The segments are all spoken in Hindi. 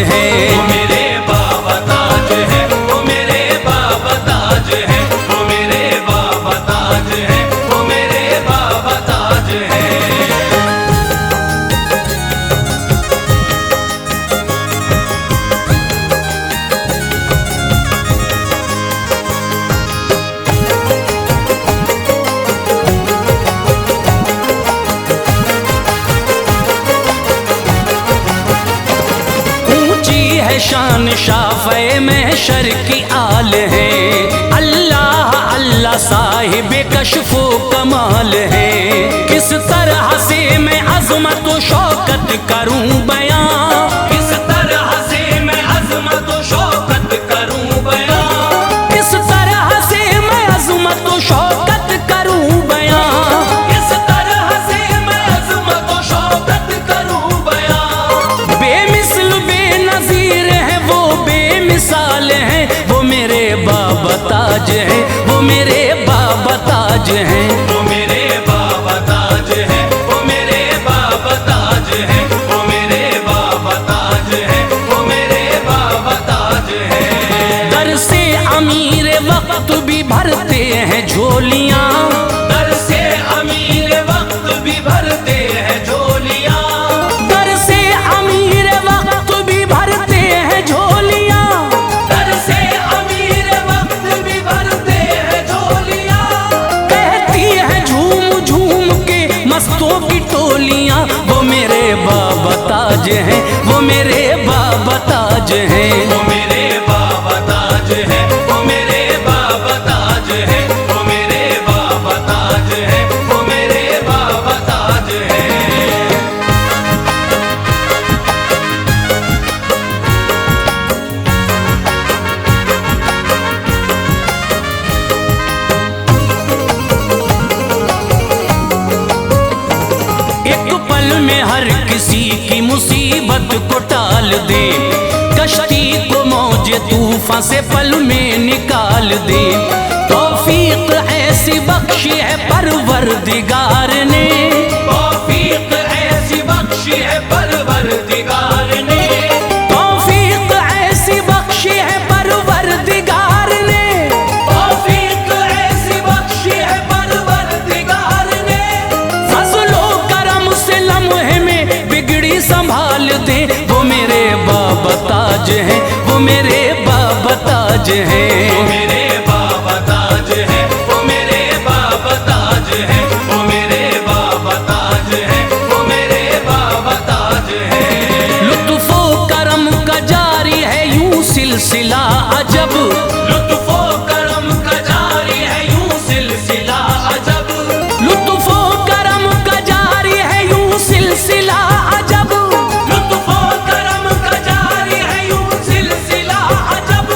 है। वो मेरे बाबा ताज है, वो मेरे बाबा ताज है, वो मेरे बाबा ताज है, वो मेरे बाबा ताज है। शान शाफ़े महशर की आल है, अल्लाह अल्लाह साहिब कश्फो कमाल है। किस तरह से मैं अज़मत व शौकत करूं बयां, किस तरह से मैं अज़मत व शौकत करूं बयां, किस तरह से मैं अज़मत व शौकत करूं बयां, किस तरह से मैं अज़मत व शौकत करूं बयां। बेमिसल बेनज़ीर है वो, बेमिसाल है वो, मेरे बाबा ताज है, वो मेरे बाबा ताज है। वो मेरे बाबा ताज है, वो मेरे बाबा ताज है, वो मेरे बाबा ताज है, वो मेरे बाबा ताज है। दर से अमीर वक्त भी भरते हैं झोलियां, दर से अमीर वक्त भी भरते हैं झोलियां, दर से अमीर वक्त भी भरते हैं झोलियां, दर से अमीर वक्त भी भरते हैं झोलियां। कहती है झूम झूम के मस्तों की टोलियां, वो मेरे बाबा ताज हैं, वो मेरे बाबा ताज हैं। वो मेरे बाबा ताज है, वो मेरे बाबा ताज है, वो मेरे बाबा ताज है, वो मेरे बाबा ताज है। एक पल में हर किसी की मुसीबत को टाल दे, कश्ती को मौज तूफान से पल में निकाल दे। तौफीक ऐसी बख्शी है परवरदिगार ने, तौफीक ऐसी बख्शी है परवरदिगार ने, तौफीक ऐसी बख्शी है परवरदिगार ने। तौफीक ऐसी बख्शी है परवरदिगार ने। फजलो करम से लम्हे में बिगड़ी संभाल दे, वो मेरे बाबा ताज हैं, वो मेरे बाबा ताज हैं। वो मेरे बाबा ताज है, वो मेरे बाबा ताज है, वो मेरे बाबा ताज है, वो मेरे बाबा ताज है। लुत्फो करम का जारी है यूं सिलसिला अजब, लुत्फो करम का जारी है यूं सिलसिला अजब, लुत्फो करम का जारी है यूं सिलसिला अजब। लुत्फो करम का जारी है यूं सिलसिला अजब।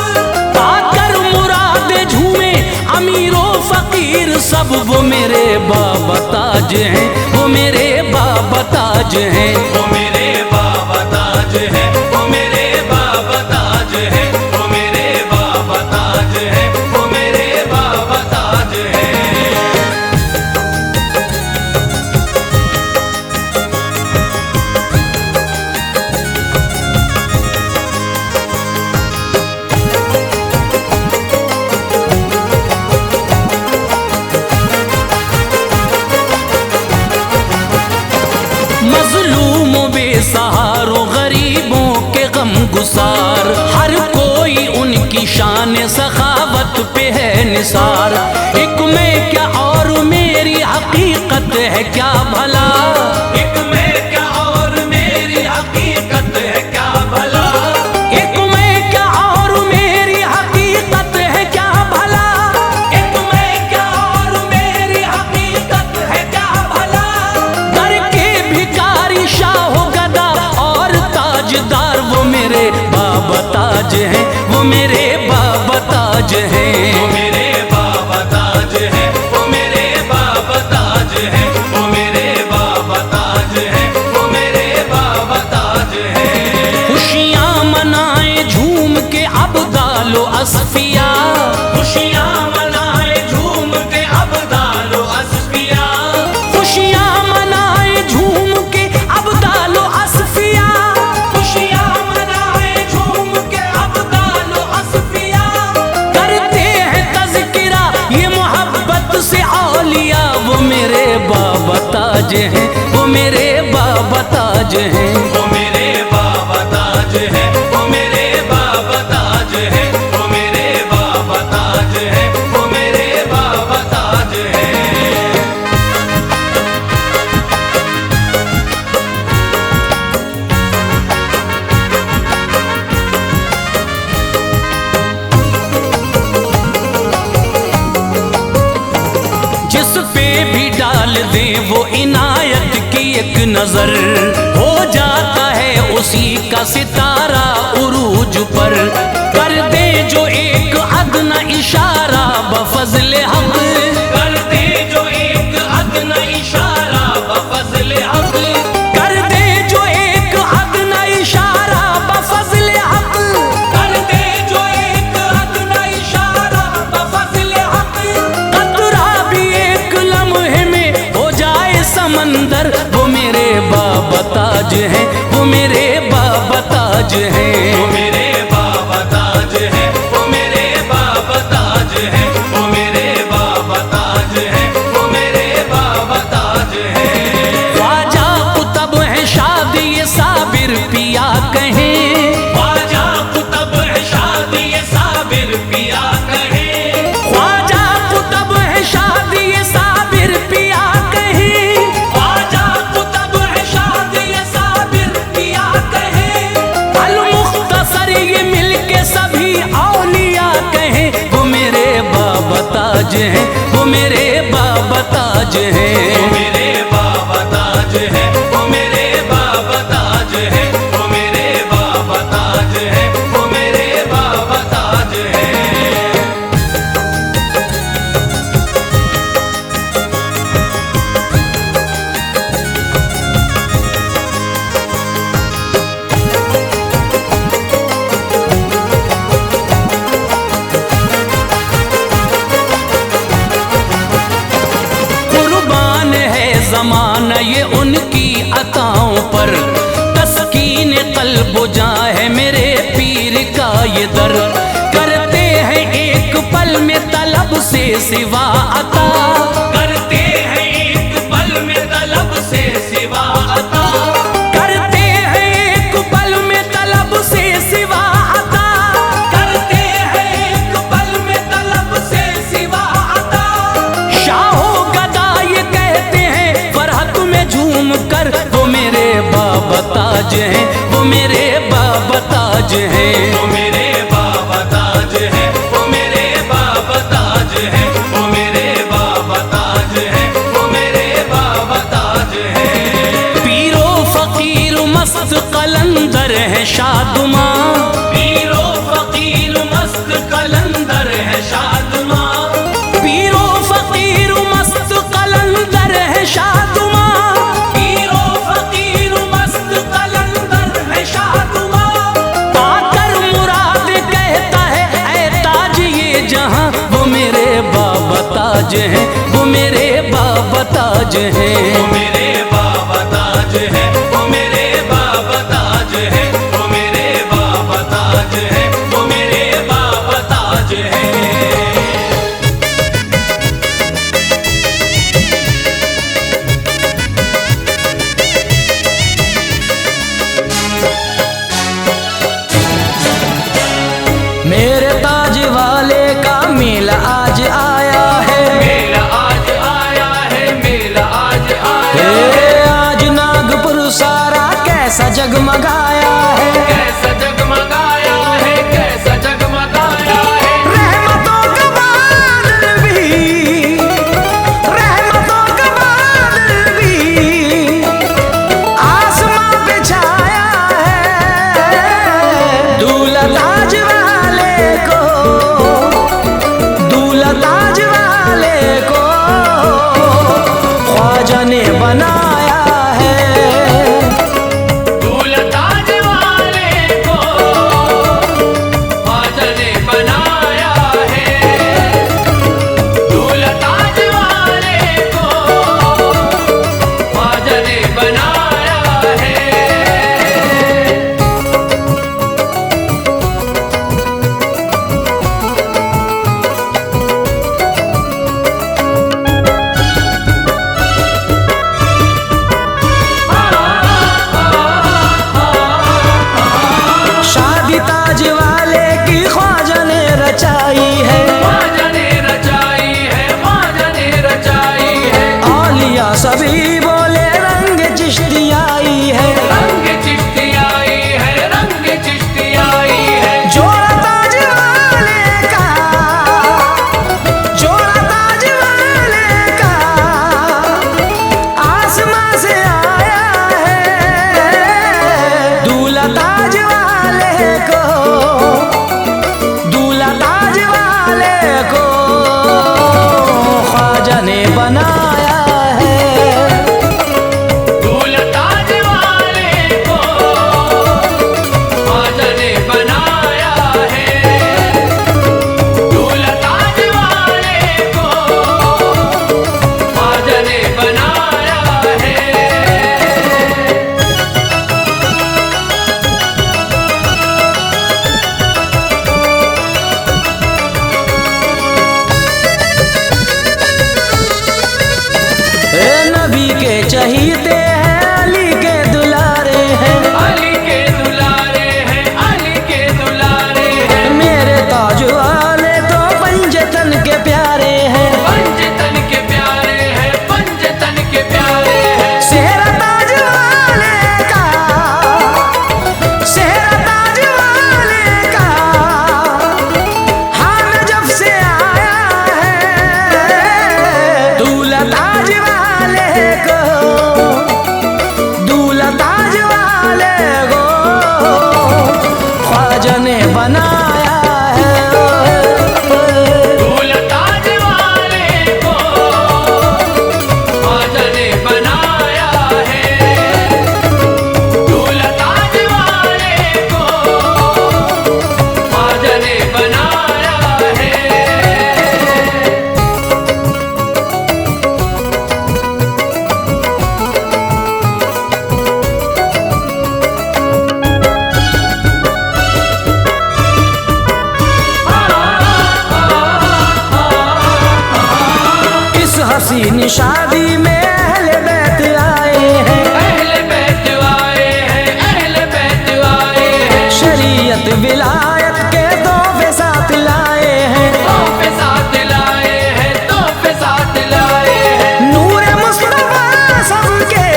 पाकर मुराद झूमे अमीरो फकीर सब, वो मेरे बाबा ताज हैं, वो मेरे बाबा ताज हैं। वो मेरे बाबा ताज है, वो मेरे बाबा ताज है, वो मेरे बाबा ताज है, वो मेरे बाबा ताज है। मजलूमों बेसहारों गरीबों के गम गुसार, हर कोई उनकी शान सखावत पे है निसार। एक मैं क्या और मेरी हकीकत है क्या भला, एक मैं क्या और मेरी हकीकत है क्या भला, एक मैं क्या और मेरी हकीकत है क्या भला। एक मैं क्या और मेरी हकीकत है क्या भला। दर के भिखारी शाहो गदा और ताजदार, वो मेरे बाबा ताज हैं, वो मेरे बाबा ताज हैं। वो मेरे बाबा ताज है, वो मेरे बाबा ताज है, वो मेरे बाबा ताज है, वो मेरे बाबा ताज है। खुशियाँ मनाए झूम के अब्दालो असफिया, खुशियाँ मनाए झूम के अब्दालो असफिया, खुशियाँ मनाए झूम के अब्दालो असफिया। खुशियाँ मनाए ताज हैं, वो मेरे बाबा ताज हैं। वो मेरे बाबा ताज है, वो मेरे बाबा ताज है, वो मेरे बाबा ताज है, वो मेरे बाबा ताज है। जिस पे भी डाल दे वो इनायत की एक नजर, हो जाता है उसी का सितारा उरूज पर। कर दे जो एक अदना इशारा बफज़ले हक, कर दे जो एक अदना इशारा बफज़ले हक, कर दे जो एक अदना इशारा बफज़ले हक, कर दे जो एक अदना इशारा बफज़ले हक। कतरा भी एक लम्हे में हो जाए समंदर, वो मेरे बाबा ताज हैं, वो मेरे बाबा ताज हैं। वो मेरे बाबा ताज है, वो मेरे बाबा ताज है, वो मेरे बाबा ताज है, वो मेरे बाबा ताज है। ख्वाजा कुतब है शादी ये साबिर पिया कहें, ख्वाजा कुतब है शादी ये साबिर पिया कहे, ख्वाजा कुतब है शादी ये साबिर पिया कहें। ख्वाजा कुतब है शादी ये साबिर पिया कहे। अल मुख्तसर ये मिलके सभी औलिया कहें, वो मेरे बाबा ताज हैं, वो मेरे बाबा ताज हैं। वो मेरे बाबा ताज है, वो मेरे बाबा ताज है, वो मेरे बाबा ताज है, वो मेरे बाबा ताज है। कुर्बान है जमाना ये उनकी अताओं पर, तस्कीन कल्ब जा है मेरे पीर का ये दर। करते हैं एक पल में तलब से सिवा अता, करते हैं एक पल में तलब से सिवा अता, करते हैं एक पल में तलब से सिवा अता। करते हैं एक पल में तलब से सिवा अता। शाहो गदा ये कहते हैं फरहत में झूम कर, वो मेरे बाबा ताज हैं, वो मेरे बाबा ताज हैं। वो मेरे बाबा ताज है, वो मेरे बाबा ताज है, वो मेरे बाबा ताज है, वो मेरे बाबा ताज है। पीरो फकीर मस्त कलंदर है शादुमा, पीरो फकीर मस्त कलंदर है शादमा, पीरो फकीर मस्त कलंदर है शादुमा। पीरो फकीर मस्त कलंदर है शादमा। पाकर मुराद कहता है ऐ ताज ये जहां, वो मेरे बाबा ताज हैं, वो मेरे बाबा ताज हैं। वो मेरे बाबा ताज है, वो मेरे बाबा ताज है, वो मेरे बाबा ताज है, वो मेरे बाबा ताज है। मेरे ताज वाले का मेला आज आया है, मेला आज आया है, मेला आज आया हे है। आज नागपुर सारा कैसा जगमगाया है। कैसा जगमगाया है, कैसा जगमगाया है। रहमतों का बादल भी, रहमतों का बादल भी आसमां पे छाया है। दूल्हा ताज वाले को, दूल्हा ताज वाले को ख्वाजा ने बनाया है। दूल्हा ताज सभी बोले रंग चिश्ती आई है, रंग चिश्ती आई है, रंग चिश्ती आई है। जोड़ा ताज वाले का, जोड़ा ताज वाले का आसमां से आया है। दूल्हा ताज वाले को, दूल्हा ताज वाले को ख्वाजा ने बनाया है। दूल्हा ताज वाले को ख्वाजा ने बनाया है। दूल्हा ताज वाले को ख्वाजा ने बनाया है। ए नबी के चहीते हैं, अली के दुलारे हैं, अली के दुलारे हैं, अली के दुलारे हैं। मेरे ताज वाले तो पंजतन के प्यारे हैं। पंजतन के प्यारे हैं, पंजतन के प्यारे हैं। सेहरा ताज वाले का, सेहरा ताज वाले का हाँ नजफ से आया है। दूल्हा ताज वाले को, दूल्हा ताज वाले को ख्वाजा ने बनाया है। दूल्हा ताज वाले को ख्वाजा ने बनाया है। दूल्हा ताज वाले को ख्वाजा ने बनाया है। इस हसीन शादी में अहले बैत आए हैं, अहले बैत आए हैं, अहले बैत आए हैं। शरीयत विलायत के तोहफे साथ लाए हैं। तोहफे साथ लाए हैं, तोहफे साथ लाए हैं। नूरे मुस्तफा सबके,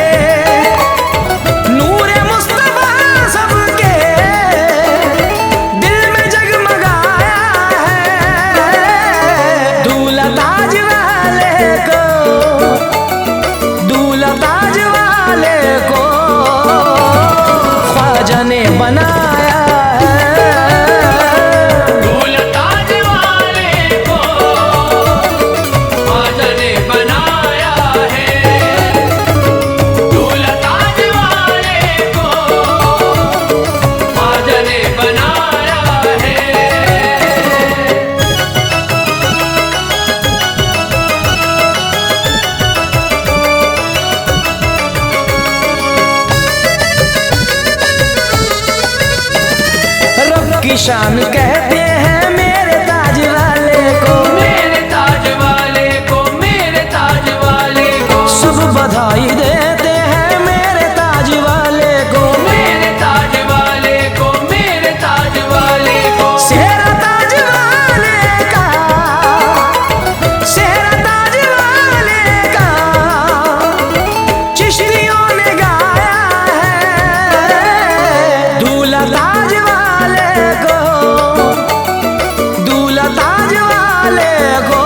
नूरे मुस्तफा सबके दिल में जगमगाया है। दूल्हा ताज वाले को, दूल्हा ताज वाले को ख्वाजा ने बनाया है। दूल्हा ताज वाले को ख्वाजा ने बनाया है। दूल्हा ताज वाले को ख्वाजा ने बनाया है। रब की शान कहते हैं मेरे ताज वाले को, मेरे ताज वाले को, मेरे ताज वाले को। सब बधाई देते हैं मेरे ताज वाले को। मेरे ताज वाले को, मेरे ताज वाले को। सेहरा ताज वाले का, सेहरा ताज वाले का चिश्तियों ने गाया है। दूल्हा ताज वाले को, दूल्हा ताज वाले को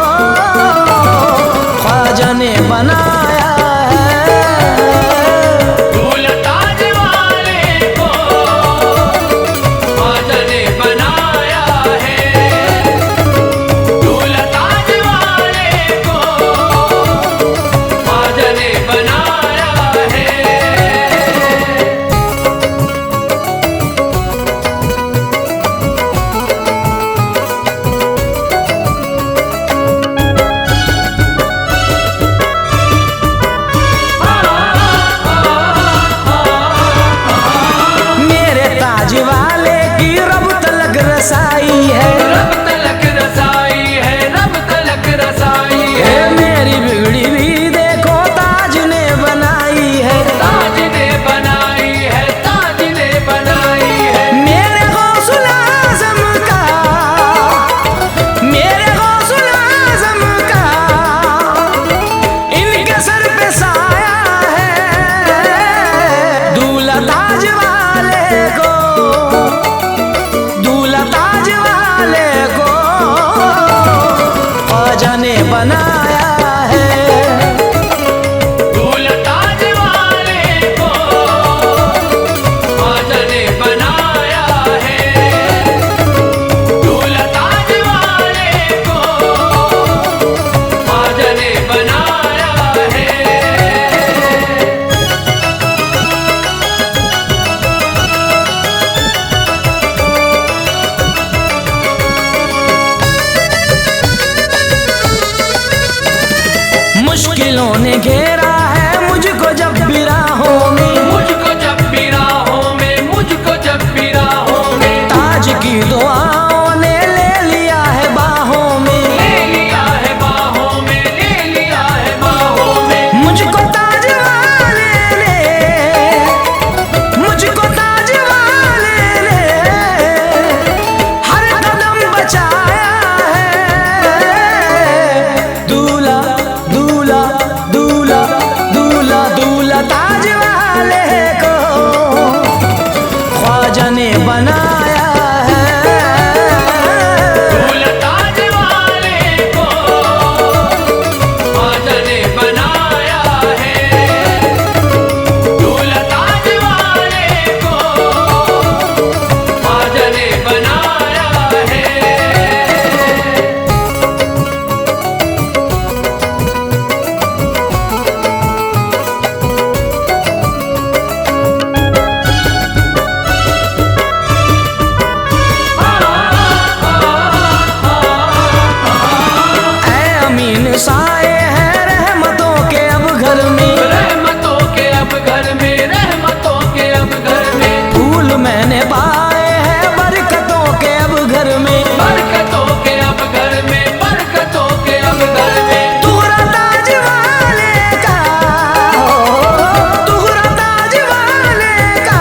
ख्वाजा ने बनाया है। वाले को ख्वाजा ने बनाया है। ताज वाले को ख्वाजा ने बनाया है। ताज वाले को ख्वाजा ने बनाया है। साए हैं रहमतों के अब घर में, रहमतों के अब घर में, रहमतों के अब घर में। फूल मैंने पाए हैं बरकतों के अब घर में, बरकतों के अब घर में, बरकतों के अब घर में। तुहरा ताज वाले का, तुहरा ताज वाले का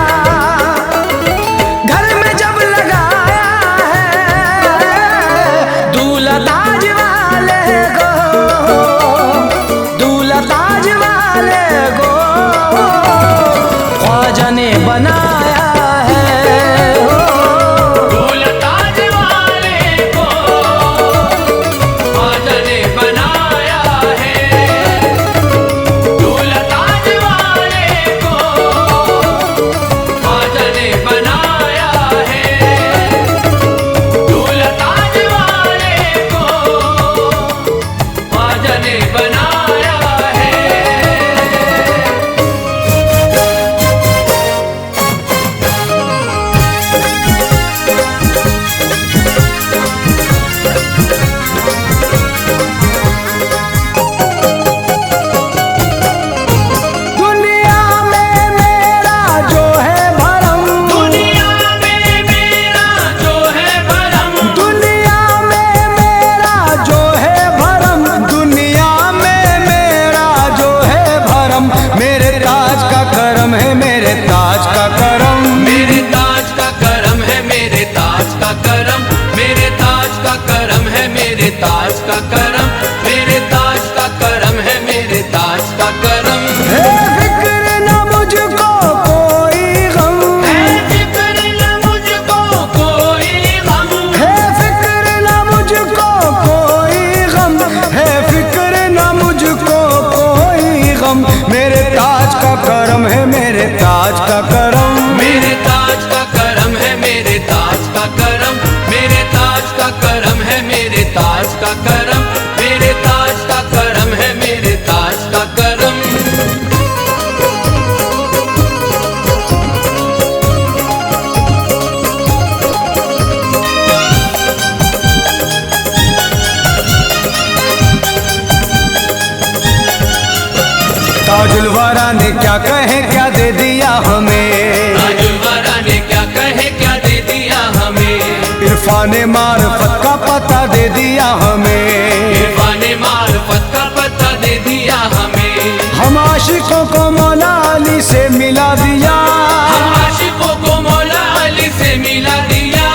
घर में जब लगाया है। दूल्हा ताज वाले को, दूल्हा ताज वाले को ख्वाजा ने बनाया है। ताज वाले को ख्वाजा ने बनाया है। ताज वाले को ख्वाजा ने बनाया है। ताज वाले को ख्वाजा ने बनाया है। दुनिया में मेरा जो है भरम, दुनिया में मेरा जो है भरम, दुनिया में मेरा जो है भरम, दुनिया में मेरा जो है भरम, मेरे ताज का करम है, मेरे ताज का करम। मेरे ताज का करम है, मेरे ताज का करम, मेरे ताज का करम है, मेरे ताज का करम, मेरे ताज का करम है, मेरे ताज का करम। है फिक्र न मुझको कोई गम, है फिक्र न मुझको कोई गम, है फिक्र न मुझको कोई गम, है फिक्र न मुझको कोई गम, मेरे ताज का करम है, मेरे ताज का करम। मेरे ताज का करम है, मेरे ताज का करम, मेरे ताज का करम है, मेरे ताज का करम, मेरे ताज का करम है, मेरे ताज का करम। ताजुल वारा ने क्या कहे क्या दे दिया हमें, ताजुल वारा ने क्या कहे क्या दे दिया हमें, इरफान मार्फत का पता दे दिया हमें, इरफान मार्फत का पता दे दिया हमें। हम आशिकों को मौला अली से मिला दिया, हम आशिकों को मौला अली से मिला दिया।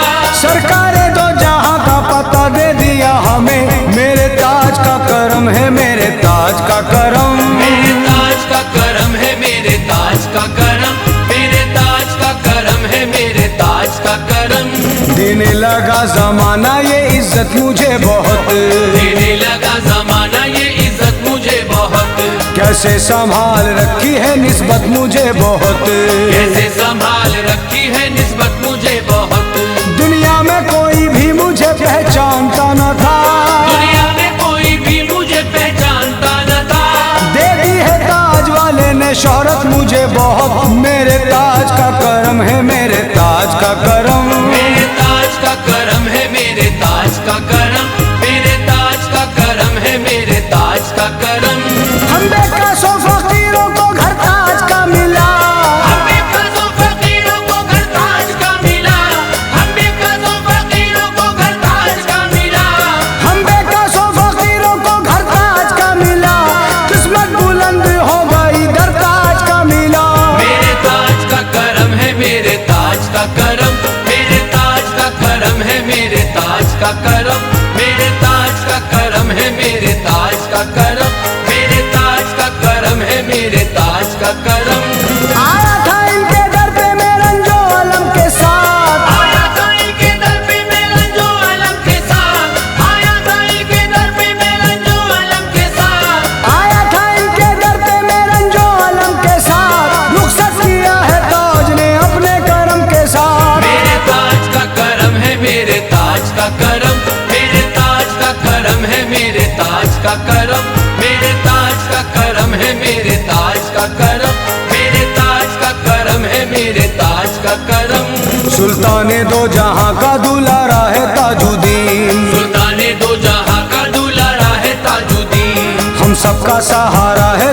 सरकार दो जहां का पता दे दिया हमें, मेरे ताज का करम है, मेरे ताज का करम। मेरे ताज का करम है, मेरे ताज का करम, मेरे ताज का करम है, मेरे ताज का करम। देने लगा जमाना ये इज्जत मुझे बहुत, देने लगा जमाना ये इज्जत मुझे बहुत, कैसे संभाल रखी है निस्बत मुझे बहुत, कैसे संभाल रखी है निस्बत मुझे बहुत। दुनिया में कोई भी मुझे पहचानता न था, दुनिया में कोई भी मुझे पहचानता न था। दे दी है ताज वाले ने शोहरत मुझे बहुत, मेरे ताज का करम है, मेरे ताज का करम। मेरे ताज का करम है, मेरे ताज का करम, मेरे ताज का करम है, मेरे ताज का करम। हम बेकसों फकीरों को घर ताज का मिला, हम बेकसों फकीरों को घर ताज का मिला, हम बेकसों फकीरों को घर ताज का मिला, हम बेकसों फकीरों को घर ताज का मिला, किस्मत बुलंद हो गई दर ताज का मिला। मेरे ताज का करम है, मेरे ताज का करम, मेरे ताज का करम है, मेरे ताज का करम, मेरे ताज का करम है, मेरे ताज का करम, मेरे ताज का करम है, मेरे ताज का करम। दो जहां का दुलारा है ताजुद्दीन, सुल्ताने दो जहां का दुलारा है ताजुद्दीन, हम सबका सहारा है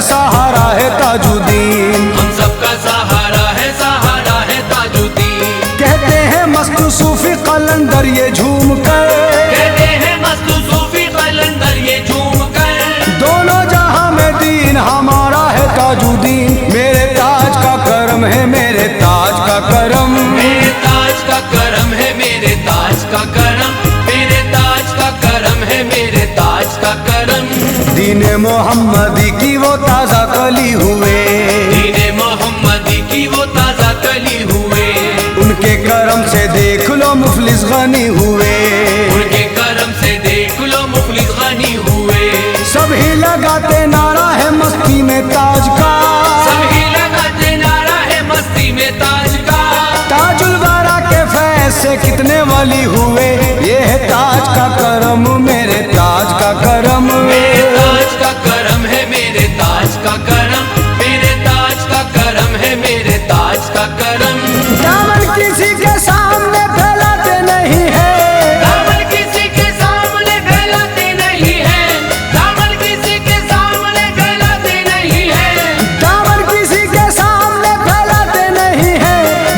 ताजुद्दीन, हम सबका सहारा है ताजुद्दीन। कहते हैं मस्त सूफी कलंदर ये झूम कर, कहते हैं मस्त सूफी कलंदर ये झूम कर, दोनों जहां में दीन हमारा है ताजुद्दीन, मेरे ताज का करम है, मेरे ताज का करम, मेरे ताज का करम है, मेरे ताज का करम, मेरे ताज का करम है, मेरे ताज का करम। दीने मोहम्मदी की वो ताजा कली हुए, दीने मोहम्मदी की वो ताजा कली हुए, उनके करम से देख लो मुफलिस गनी हुए, उनके करम से देख लो मुफलिस गनी हुए। सभी लगाते नारा है मस्ती में ताज का, सभी लगाते नारा है मस्ती में ताज का, ताजुल बारा के फैज से कितने वली हुए, ये है ताज का करम, मेरे ताज का करम, मेरे ताज का करम है, मेरे ताज का करम, मेरे ताज का करम है, मेरे ताज का करम। दामन किसी के सामने फैलाते नहीं है, दामन किसी के सामने फैलाते नहीं है, दामन किसी के सामने फैलाते नहीं है, दामन किसी के सामने फैलाते नहीं है,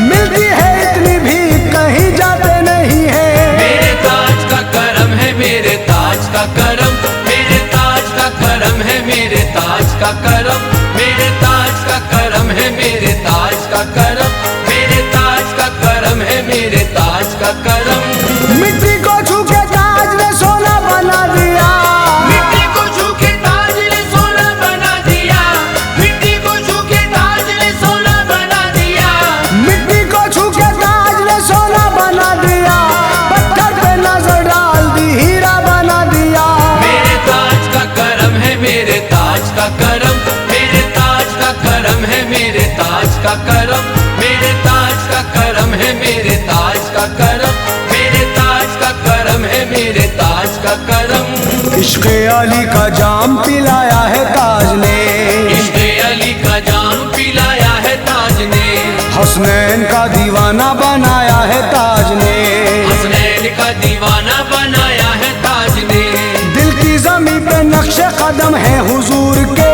मिलती है इतनी भी कहीं जाते नहीं है। मेरे ताज का करम है, मेरे ताज का करम, मेरे ताज का करम है, मेरे ताज का करम, मेरे ताज का करम है, मेरे ताज का करम, मेरे ताज का करम है, मेरे ताज का करम। मिट्टी को छू के ताज ने सोना बना दिया, मिट्टी को छू के ताज ने सोना बना दिया, मिट्टी को छू के ताज ने सोना बना दिया, मिट्टी को छू के ताज ने सोना बना दिया, पत्थर पे नजर डाल दी हीरा बना दिया। मेरे ताज का करम है, मेरे ताज का करम, मेरे ताज का करम है, मेरे ताज का करम, मेरे ताज का करम है, मेरे ताज का करम, मेरे ताज का करम है, मेरे ताज का करम। इश्क़ अली का जाम पिलाया है ताज ने, इश्क़ अली का जाम पिलाया है ताज ने, हसनैन का दीवाना बनाया है ताज ने, हसनैन का दीवाना बनाया है ताज ने, दिल की ज़मीं पे नक्शे कदम है हुजूर के,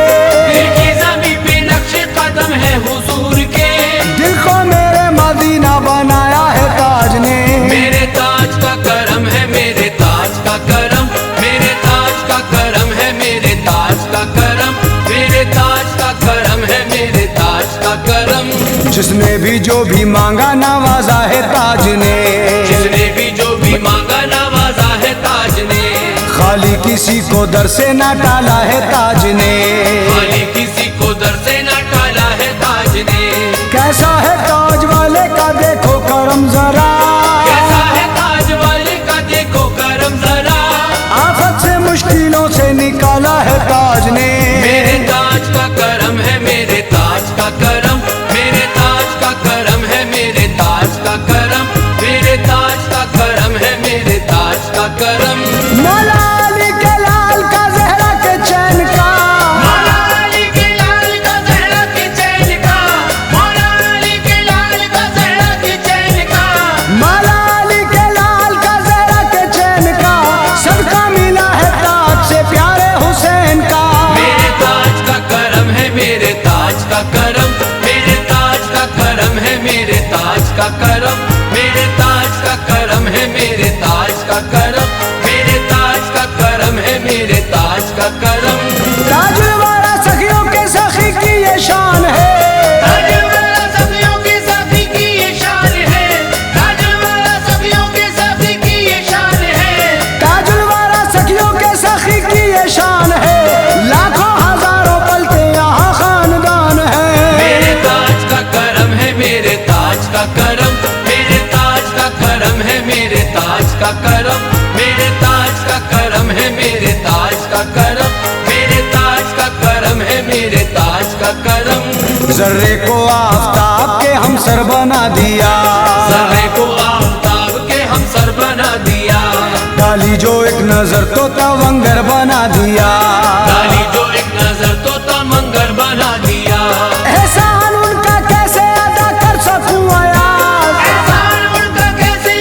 दिल की ज़मीं पे नक्शे कदम है हुजूर के, दिल को मेरे मदीना बनाया है ताज ने। मेरे ताज का करम है, मेरे ताज का करम, मेरे ताज का करम है, मेरे ताज का करम, मेरे ताज का करम है, मेरे ताज का करम। जिसने भी जो भी मांगा नवाजा है ताज ने, जिसने भी जो भी मांगा नवाजा है ताज ने, खाली किसी को दर से ना टाला है ताज ने। खाली किसी को दर से न टाला है ताज ने। कैसा है ताज वाले का देखो करम जरा, कैसा है ताज वाले का देखो करम जरा, आफत से मुश्किलों से निकाला है ताज ने। मेरे ताज का करम है, मेरे ताज का करम, मेरे ताज का करम है, मेरे ताज का करम, मेरे ताज का करम है, मेरे ताज का करम। मौला अली के लाल का जहरा के चैन का, मौला अली के लाल का जहरा के चैन का, मौला अली के लाल का जहरा के चैन का, मौला अली के लाल का जहरा के चैन का, सबका मिला है ताज से प्यारे हुसैन का। मेरे ताज का करम है, मेरे ताज का करम, मेरे ताज का करम है, मेरे ताज का करम, मेरे ताज का करम है, मेरे ताज का करम, मेरे ताज का करम है, मेरे ताज का करम। ताजुल वाला सखियों के सखी की ये शान है, ताजुल वाला सखियों के साथी की ये शान है, ताजुल वाला सखियों के साथी की ये शान है, ताजुल वाला सखियों के सखी की ये शान है, लाखों हजारों पलते यहाँ खानदान है। मेरे ताज का करम है, मेरे ताज का करम, मेरे ताज का करम है, मेरे ताज का करम, मेरे ताज का करम है, मेरे ताज का करम, मेरे ताज का करम है, मेरे ताज का करम। जर्रे को आफताब के हम सर बना दिया, ज़र्रे को आफ़ताब के हम सर बना दिया, डाली जो एक नजर तो तवंगर बना दिया, डाली जो एक नजर तो तमंगर बना दिया। एहसान उनका कैसे अदा कर सकूं अयाज, एहसान उनका कैसे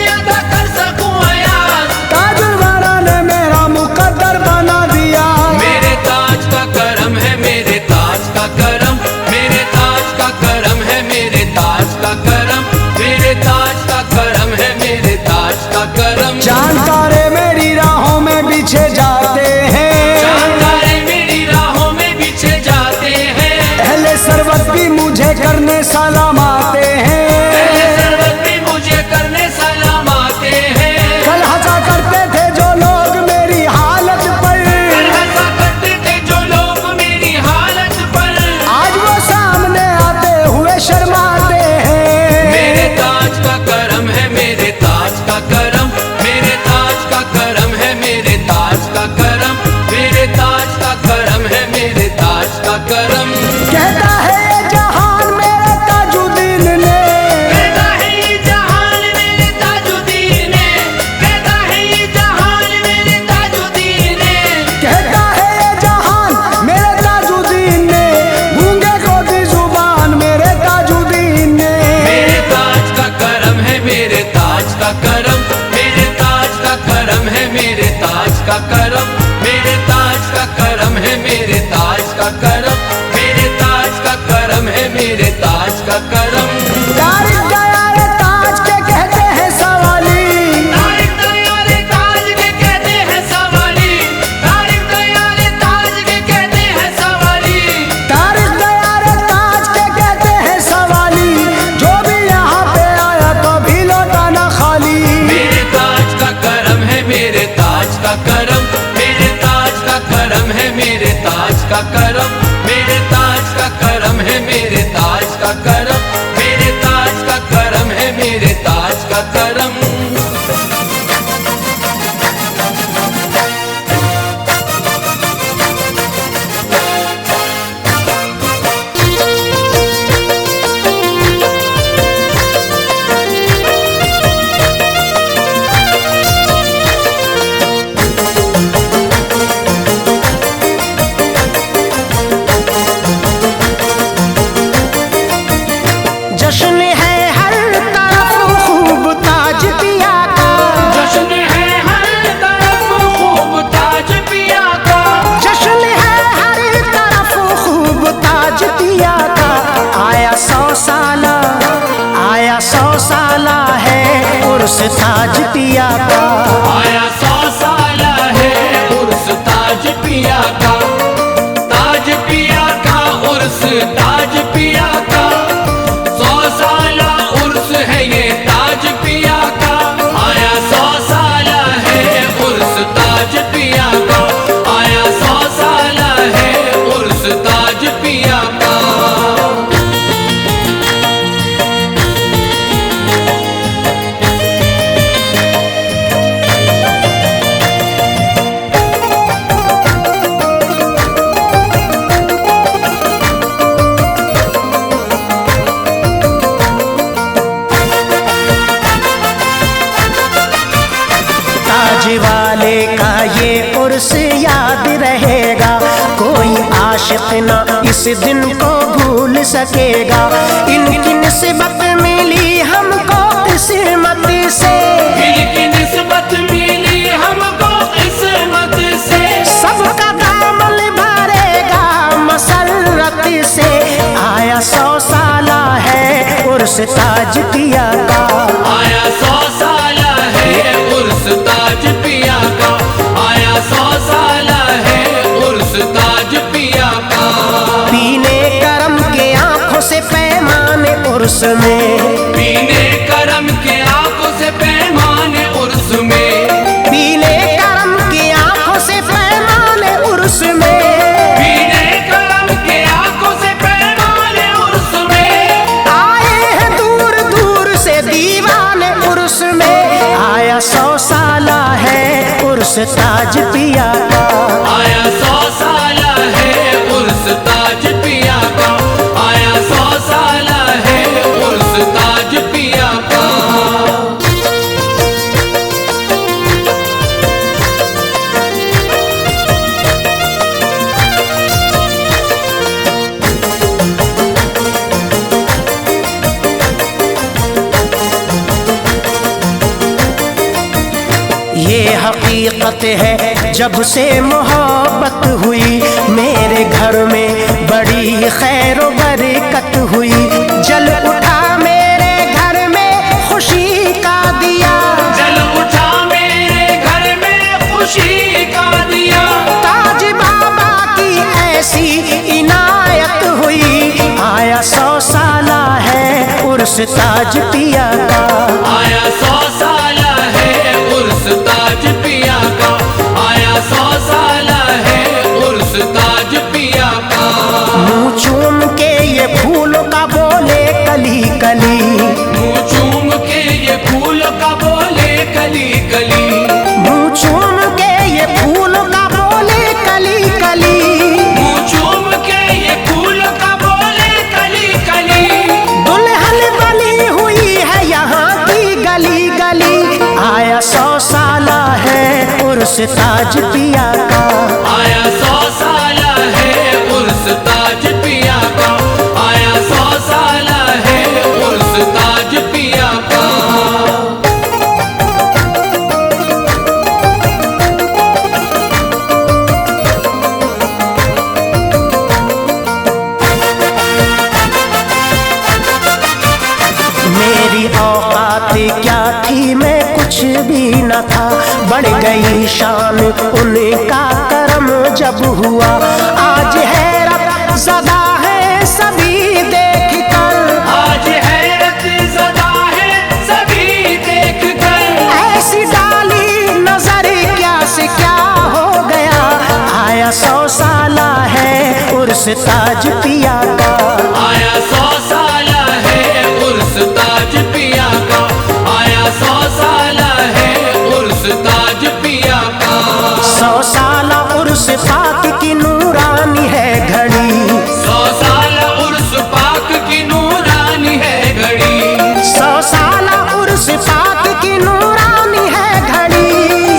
का करम। तारीख गया रे ताज के कहते हैं सवाली, तारीख गया रे ताज के कहते हैं सवाली, तारीख गया रे ताज के कहते हैं सवाली, तारीख गया रे ताज के कहते हैं सवाली, जो भी यहाँ पे आया कभी लौटा ना खाली। मेरे ताज का करम है, मेरे ताज का करम, मेरे ताज का करम है, मेरे ताज का करम, मेरे ताज का करम है, मेरे ताज का करम, मेरे ताज का करम है, मेरे ताज का करम। जश्न है हर तरफ खूब ताज पिया का, जश्न है हर तरफ खूब ताज पिया का, जश्न है हर तरफ खूब ताज पिया का। आया 100 साला, आया 100 साला है उर्स ताज पिया का। आया 100 साला है उर्स ताज पिया का, ताज पिया का उर्स ताज पिया का, 100 साला उर्स है ये ताज पिया का। आया 100 साला है उर्स ताज पिया का, आया 100 साला है उर्स ताज पिया का। ताज वाले का ये उर्स याद रहेगा, कोई आशिक ना इस दिन को भूल सकेगा। इनकी निस्बत मिली हमको किस्मत से, इनकी निस्बत मिली हमको किस्मत से, सबका दामन भरेगा मसरत से। आया 100 साला है उर्स ताज पिया का, आया 100 साला है उर्स ताज पिया का, आया 100 साला है उर्स ताज पिया का। पीने करम के आंखों से पैमाने उर्स में, पीने करम के आंखों से पैमाने उर्स में, पीने करम की आंखों से पैमाने उर्स में। पीने करम के आंखों से पैमाने उर्स में, आए हैं दूर दूर से दीवाने उर्स में। आया 100 साला है उर्स ताज पिया का, आया 100 साला है उर्स ताज पिया का, आया 100 साला है उर्स ताज पिया का। ये हकीकत है जब से मोहब्बत हुई, मेरे घर में बड़ी खैर व बरकत हुई। जल उठा मेरे घर में खुशी का दिया, जल उठा मेरे घर में खुशी का दिया, ताज बाबा की ऐसी इनायत हुई। आया 100 साला है उर्स ताज पिया का, आया 100 साला है उर्स ताज पिया का, आया 100 साला है उर्स ताज पिया का। मुँह चूम के ये फूल का बोले कली कली, मुँह चूम के ये फूल का बोले कली कली, मुँह चूम के ये फूल का बोले कली कली। मुँह चूम के ये फूल का बोले कली कली, दुल्हन बनी हुई है यहाँ की गली गली। आया 100 साला है उर्स ताज पिया का, आया 100 साला है उर्स ताज पिया का, आया 100 साला है उर्स ताज पिया का। मेरी औकात क्या थी, मैं कुछ भी न था, बढ़ गई शान उनका करम जब हुआ। आज हैरत ज़दा है सभी देख कर, आज हैरत ज़दा है सभी देख कर, ऐसी डाली नजर क्या से क्या हो गया। आया 100 साला है उर्स ताज पिया का, आया 100 साला है उर्स ताज पिया का, आया 100 साला है उर्स ताज पिया का। 100 साला उर्स पाक की नूरानी है घड़ी, 100 साला उर्स पाक की नूरानी है घड़ी, 100 साला उर्स पाक की नूरानी है घड़ी।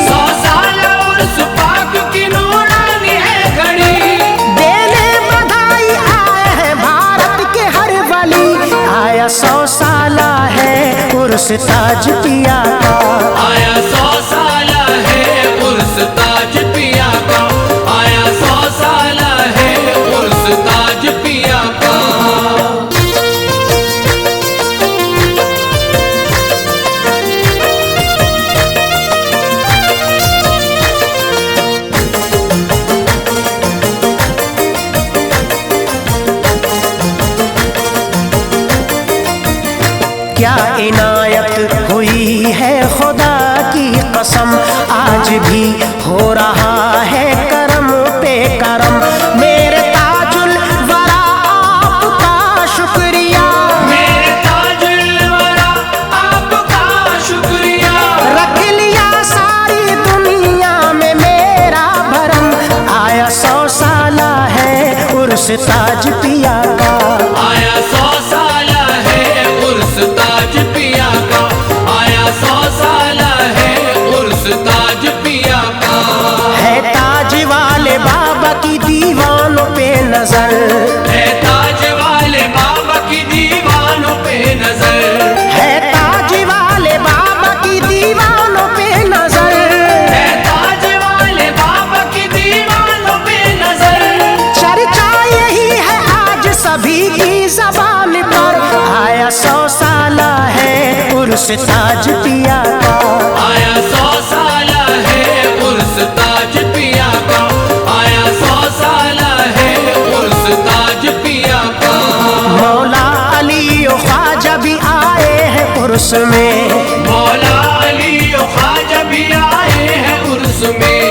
100 साला उर्स पाक की नूरानी है घड़ी, देने बधाई आए हैं भारत के हर वली। आया 100 साला है उर्स ताज पिया का, आया 100 साला है उर्स ताज पिया का, आया 100 साला है उर्स ताज पिया का। क्या इनायत हुई है खुदा की कसम, आज भी हो रहा है करम पे करम। मेरे ताजुल वरा आपका शुक्रिया, मेरे ताजुल वरा आपका शुक्रिया, रख लिया सारी दुनिया में मेरा भरम। आया 100 साला है उर्स ताज पिया का, आया 100 साला है उर्स ताज पिया का, आया 100 साला है उर्स ताज पिया का। है ताज वाले बाबा की दीवानों पे नजर, है ताज वाले बाबा की दीवानों पे नजर, है ताज वाले बाबा की दीवानों पे नजर। है ताज वाले बाबा की दीवानों पे नजर, चर्चा यही है आज सभी की जबान पर। आया 100 साला है उर्स ताज पिया का, आया 100 साला है उर्स ताज पिया का, आया 100 साला है उर्स ताज पिया का। मौला अली और ख्वाजा भी आए हैं उर्स में, मौला अली और ख्वाजा भी आए हैं उर्स में,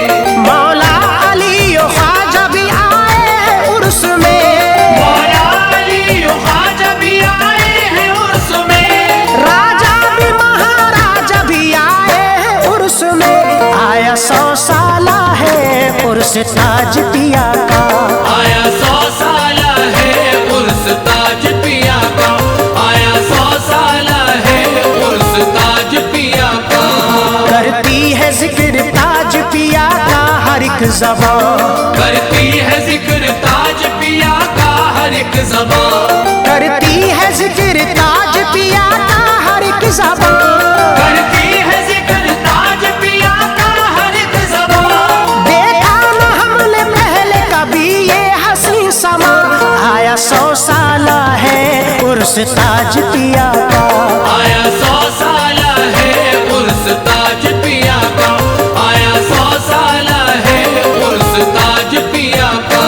मौला अली और ख्वाजा भी आए हैं उर्स में। मौला अली और ख्वाजा भी आए हैं उर्स में, राजा भी महाराजा भी आए हैं उर्स में। आया 100 साला है उर्स ताज पिया का, आया 100 साला है उर्स ताज पिया का, आया 100 साला है उर्स ताज पिया का। करती है जिक्र ताज पिया का हर एक ज़बान, करती है जिक्र ताज पिया का हर एक ज़बान, करती है जिक्र ताज पिया का हर एक ज़बान। करती है जिक्र ताज पिया का हर एक ज़बान। देखा न हमने पहले कभी ये हसीन समा। आया 100 साला है उर्स ताज पिया का, आया 100 साला है उर्स ताज पिया का, आया 100 साला है उर्स ताज पिया का।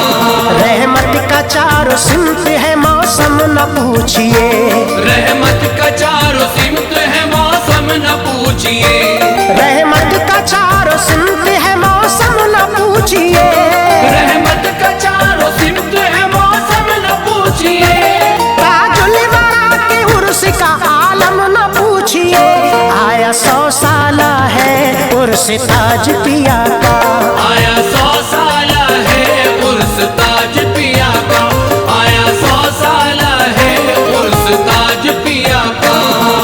रहमत का चारों सिमत है मौसम न पूछिए, रहमत का चारों सिमत है मौसम न पूछिए, रहमत का चारों सिमत है मौसम न पूछिए। रहमत का चारों सिमत है मौसम न पूछिए, ताजुल वरा के उर्स का आलम न पूछिए। आया 100 साला है उर्स ताज पिया का, आया 100 साला है उर्स ताज पिया का, आया 100 साला है उर्स ताज पिया का।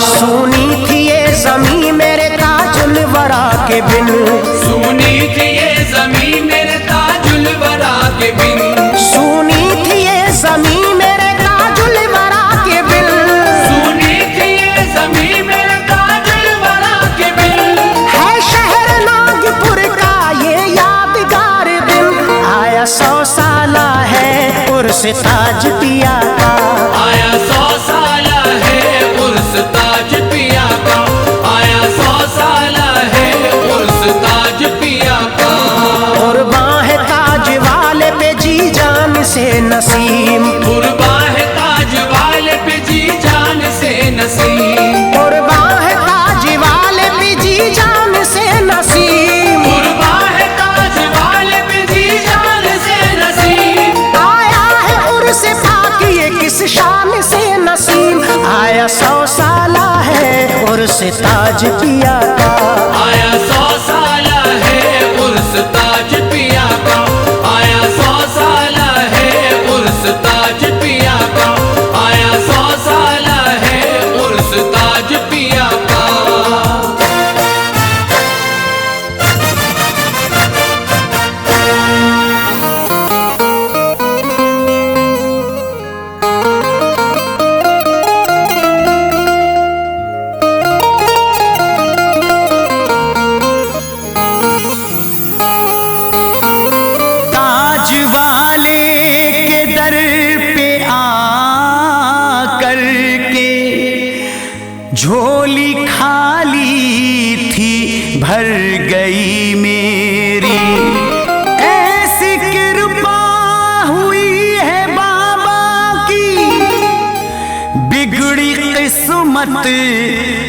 सुनी थी ये ज़मीं मेरे ताजुल वरा के बिन, सुनी थी ये ज़मीं मेरे ताजुल वरा के बिन, सुनी थी ये ज़मीं मेरे ताजुल वरा के बिन। सुनी थी ये ज़मीं मेरे ताजुल वरा के बिन, है शहर नागपुर का ये आया 100 साला है उर्स ताज पिया का, आया 100 साला है उर्स ताज पिया का, आया 100 साला है उर्स ताज पिया का, आया 100 साला है उर्स ताज पिया का। ताज वाले के दर पे आ करके झोली खाली थी भर गई मेरी, ऐसी कृपा हुई है बाबा की, बिगड़ी किस्मत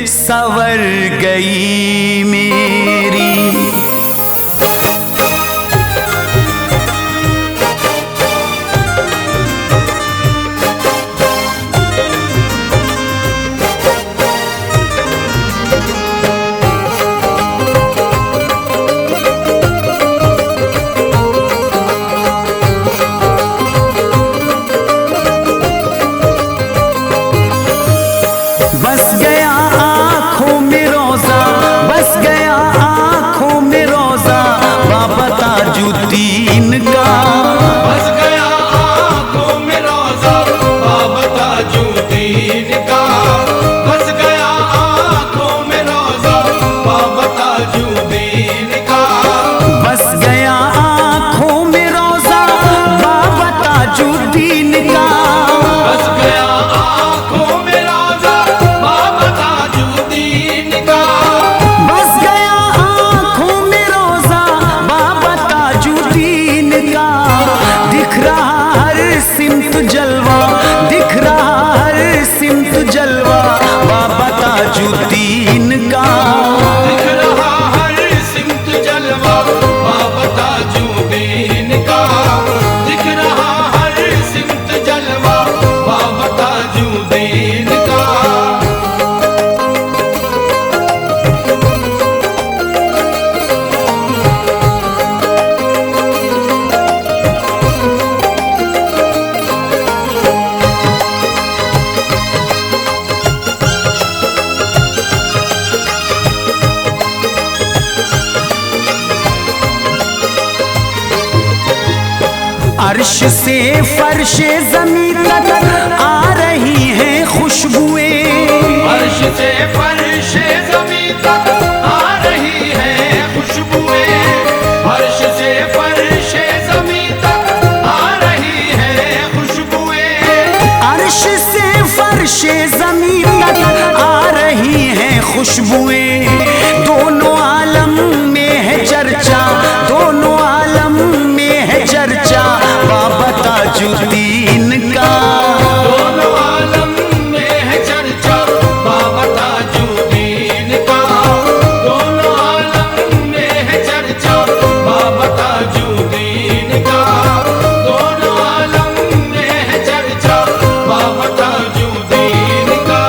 सवर गई मेरी। बस गया आँखों में रोजा, बस गया आँखों में रोजा बाबा ताजुद्दीन का, बस गया आँखों में रोजा बाबा ताजुद्दीन का, बस गया आँखों में रोजा बाबा ताजुद्दीन का, बस गया आँखों में रोजा बाबा ताजुद्दीन का, बस गया आँखों में रोजा बाबा ताजुद्दीन का, बस गया आँखों में रोजा बाबा ताजुद्दीन का। दिख रहा हर सिमत जलवा, दिख रहा हर सिमत जलवा बाबा ताजुद्दीन का, दिख रहा हर सिमत जलवा बाबा ताजुद्दीन का, दिख रहा हर सिमत जलवा बाबा ताजुद्दीन का। अर्श से फर्शे ज़मीं तक आ रही हैं खुशबुएं, अर्श से फर्शे ज़मीं तक आ रही है खुशबुएं, अर्श से फर्शे ज़मीं तक आ रही है खुशबुएं, अर्श से फर्शे ज़मीं तक आ रही हैं खुशबुएं। दोनों आलम में है चर्चा, दोनों आलम में है चर्चा बाबा ताजुद्दीन का, दोनों आलम में है चर्चा बाबा ताजुद्दीन का, दोनों आलम में है चर्चा बाबा ताजुद्दीन का, दोनों आलम में है चर्चा बाबा ताजुद्दीन का।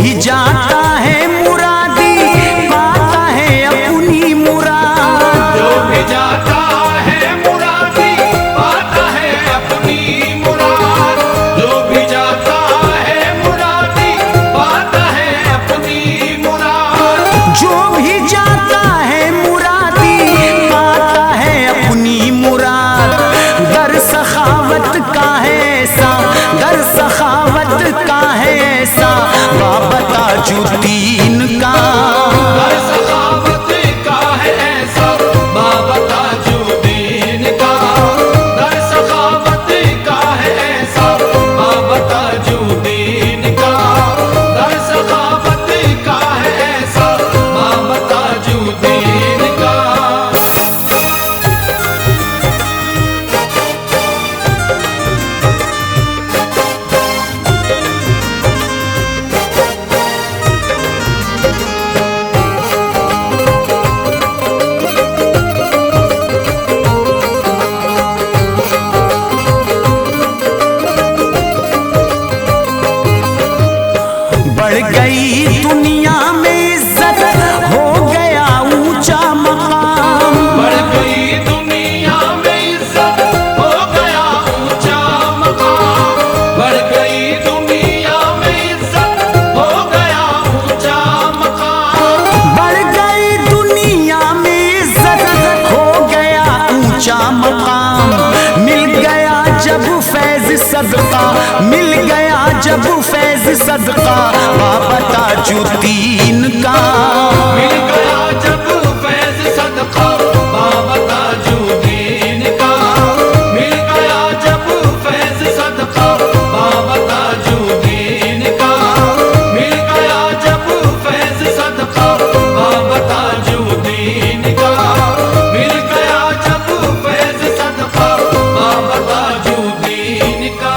भी जाता है मुरादी पाता है अपनी मुराद। जो भी जाता है मुरादी पाता है अपनी मुराद। जो भी जाता है मुरादी पाता है अपनी मुराद। जो भी जाता है मुरादी पाता है अपनी मुराद। दर सखावत का है ऐसा, दर सखावत का है ऐसा बाबा ताजुद्दीन का। दर सखावत का है ऐसा बाबा ताजुद्दीन का। दर सखावत का है ऐसा बाबा ताजुद्दीन का। दर सखावत का है ऐसा बाबा ताजुद्दीन का। बढ़ गई दुनिया में इज्जत हो गया ऊंचा मकाम। बढ़ गई दुनिया में इज्जत हो गया ऊंचा मकाम। बढ़ गई दुनिया में इज्जत हो गया ऊंचा मकाम। बढ़ गई दुनिया में इज्जत हो गया ऊंचा मकाम। मिल गया जब फैज सदका, मिल गया जब फैज सदका बाबा ताजुद्दीन का। मिल गया जब फैज सदका बाबा ताजुद्दीन का। मिल गया जब फैज सदका बाबा ताजुद्दीन का। मिल गया जब फैज सदका बाबा ताजुद्दीन का। मिल गया जब फैज सदका बाबा ताजुद्दीन का।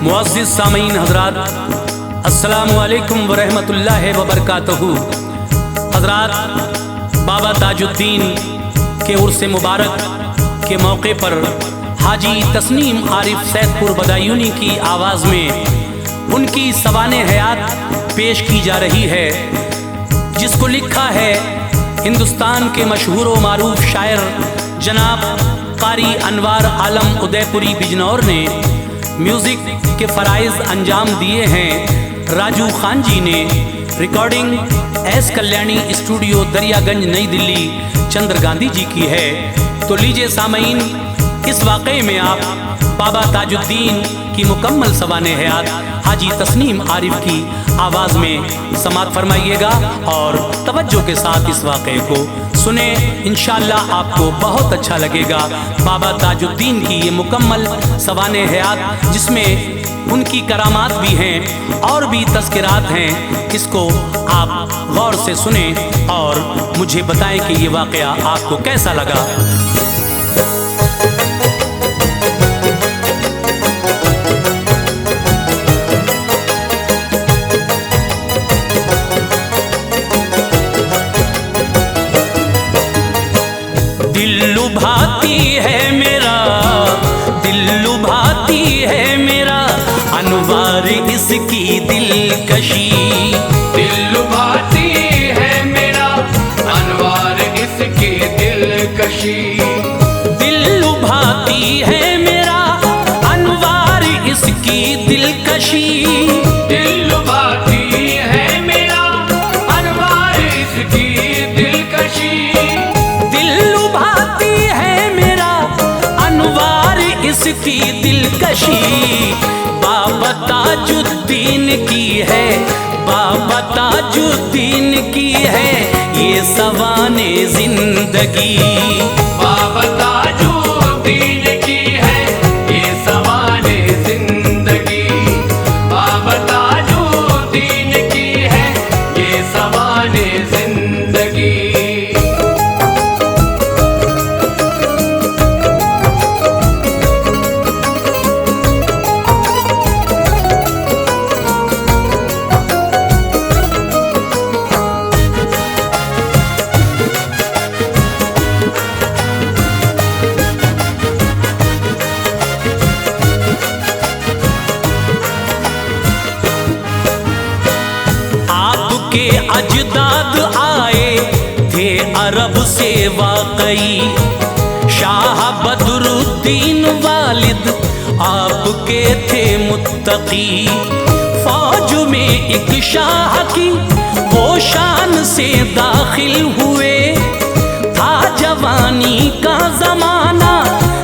मुअज़्ज़िज़ सामीन हज़रात, अस्सलामु अलैकुम व रहमतुल्लाहि व बरकातहू। हज़रात, बाबा ताजुद्दीन के उर्स मुबारक के मौके पर हाजी तस्नीम आरिफ सैदपुर बदायूनी की आवाज़ में उनकी सवाने हयात पेश की जा रही है, जिसको लिखा है हिंदुस्तान के मशहूर व मारूफ शायर जनाब कारी अनवार आलम उदयपुरी बिजनौर ने। म्यूज़िक के फ़राइज़ अंजाम दिए हैं राजू खान जी ने। Recording S Kalyani studio Daryaganj नई दिल्ली चंद्र गांधी जी की है। तो लीजिए सामीन, इस वाक़े में आप बाबा ताजुद्दीन की मुकम्मल सवाने हयात हाजी तस्नीम आरिफ की आवाज़ में समात फरमाइएगा और तवज्जो के साथ इस वाक़े को सुने। इंशाअल्लाह आपको बहुत अच्छा लगेगा। बाबा ताजुद्दीन की ये मुकम्मल सवाने हयात, जिसमें उनकी करामात भी हैं और भी तज़किरात हैं, इसको आप गौर से सुने और मुझे बताएं कि ये वाक़या आपको कैसा लगा। दिल लुभाती है मेरा, दिल लुभाती है मेरा अनवार इसकी दिलकशी। दिल लुभाती है मेरा अनवार इसकी दिलकशी। दिल लुभाती है मेरा अनवार इसकी दिलकशी। दिल लुभाती है मेरा अनवार इसकी दिलकशी। दिल लुभाती है मेरा अनवार इसकी दिलकशी। बाबा ताजुद्दीन की है, बाबा ताजुद्दीन की है ये सवाने जिंदगी। बाबा ताजुद्दीन की है ये सवाने जिंदगी। बाबा ताजुद्दीन की है ये सवाने जिंदगी। आपके थे मुत्तकी। फौज में एक शाह की वो शान से दाखिल हुए। था जवानी का जमाना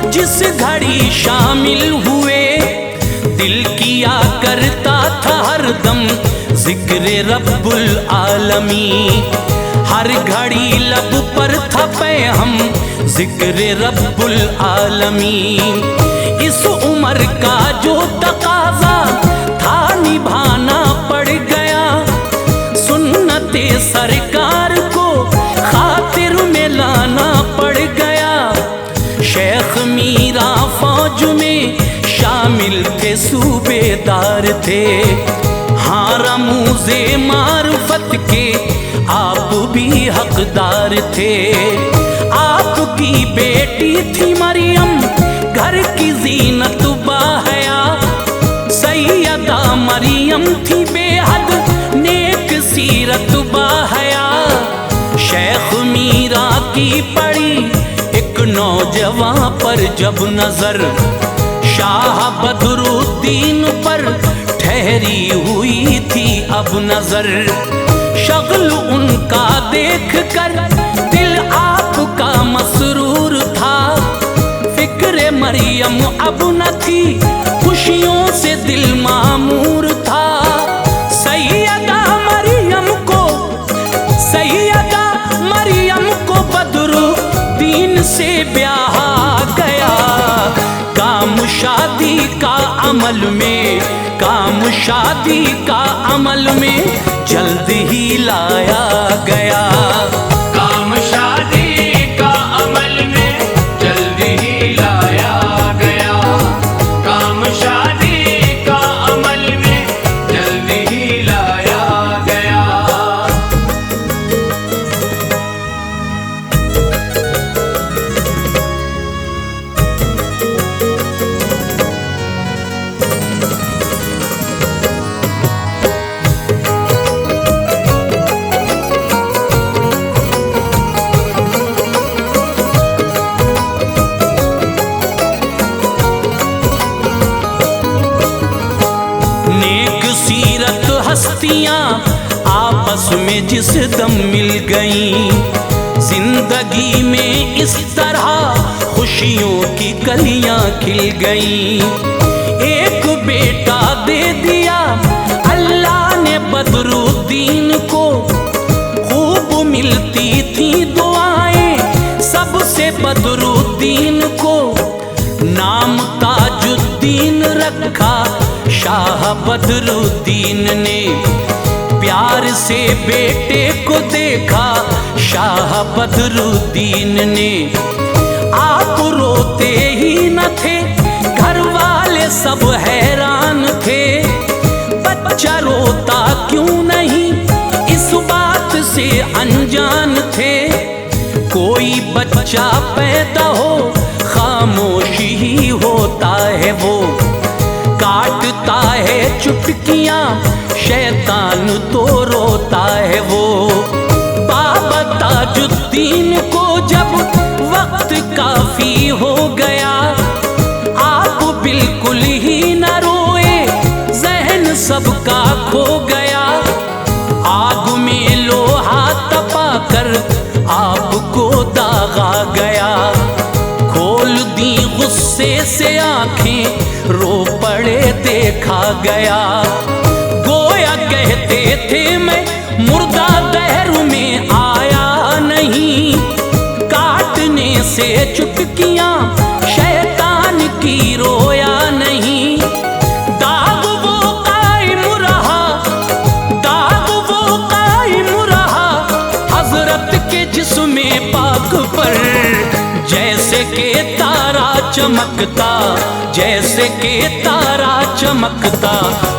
जिस घड़ी शामिल हुए। दिल किया करता था हरदम जिक्र रब्बुल आलमी। हर घड़ी लब पर था पैहम जिक्र रब्बुल आलमी। इस उम्र का जो तकाजा था निभाना पड़ गया। सुन्नते सरकार को खातिर में लाना पड़ गया। शेख मीरा फौज में शामिल थे, सूबेदार थे। हाँ रमूज़े मारुफत के आप भी हकदार थे। आपकी बेटी थी मरियम घर की जीनत बाहया। सैयदा मरियम थी बेहद नेक सीरत बाहया। शेख मीरा की पड़ी एक नौजवान पर जब नजर, शाह बदरुद्दीन पर ठहरी हुई थी अब नजर। शगल उनका देख कर दिल आपका मसरूर था। फिक्र मरियम अब न थी, खुशियों से दिल मामूर था। सैयदा मरियम को बदरुद्दीन से ब्याह गया। काम शादी का अमल में जल्द ही लाया गया। काम शादी का अमल में जल्द ही लाया गया। काम शादी का अमल में जल्द ही लाया गया। हस्तियां आपस में जिस दम मिल गईं। जिंदगी में इस तरह खुशियों की कलियां खिल गईं। एक बेटा दे दिया अल्लाह ने बदरुद्दीन को। खूब मिलती थी दुआएं सबसे बदरुद्दीन को। नाम ताजुद्दीन रखा शाह बदरुद्दीन ने। प्यार से बेटे को देखा शाह बदरुद्दीन ने। आप रोते ही न थे, घर वाले सब हैरान थे। बच्चा रोता क्यों नहीं, इस बात से अनजान थे। कोई बच्चा पैदा हो खामोशी ही होता है वो। काटता है चुटकियां शैतान तो रोता है वो। बाबा ताजुद्दीन को जब वक्त काफी हो गया, आप बिल्कुल ही न रोए, जहन सबका खो गया। आग में लोहा तपा कर आपको दागा गया। खोल दी गुस्से से आंखें, रो पड़े देखा गया। गोया कहते थे मैं मुर्दा दहर में आया नहीं। काटने से चुटकियां शैतान की रोया नहीं। दाग वो कायम रहा हजरत के जिस्म पाक पर। जैसे के तारा चमकता, जैसे के तारा चमकता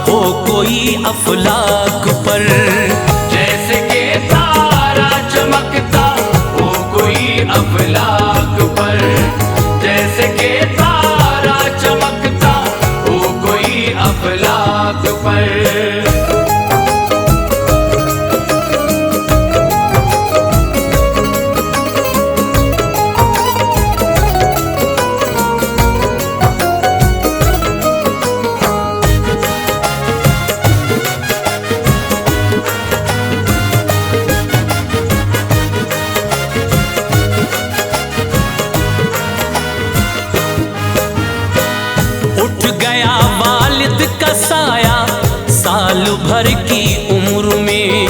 हो कोई अफलाक पर। जैसे के तारा चमकता हो कोई अफलाक पर। जैसे के तारा चमकता हो कोई अफलाक पर। भर की उम्र में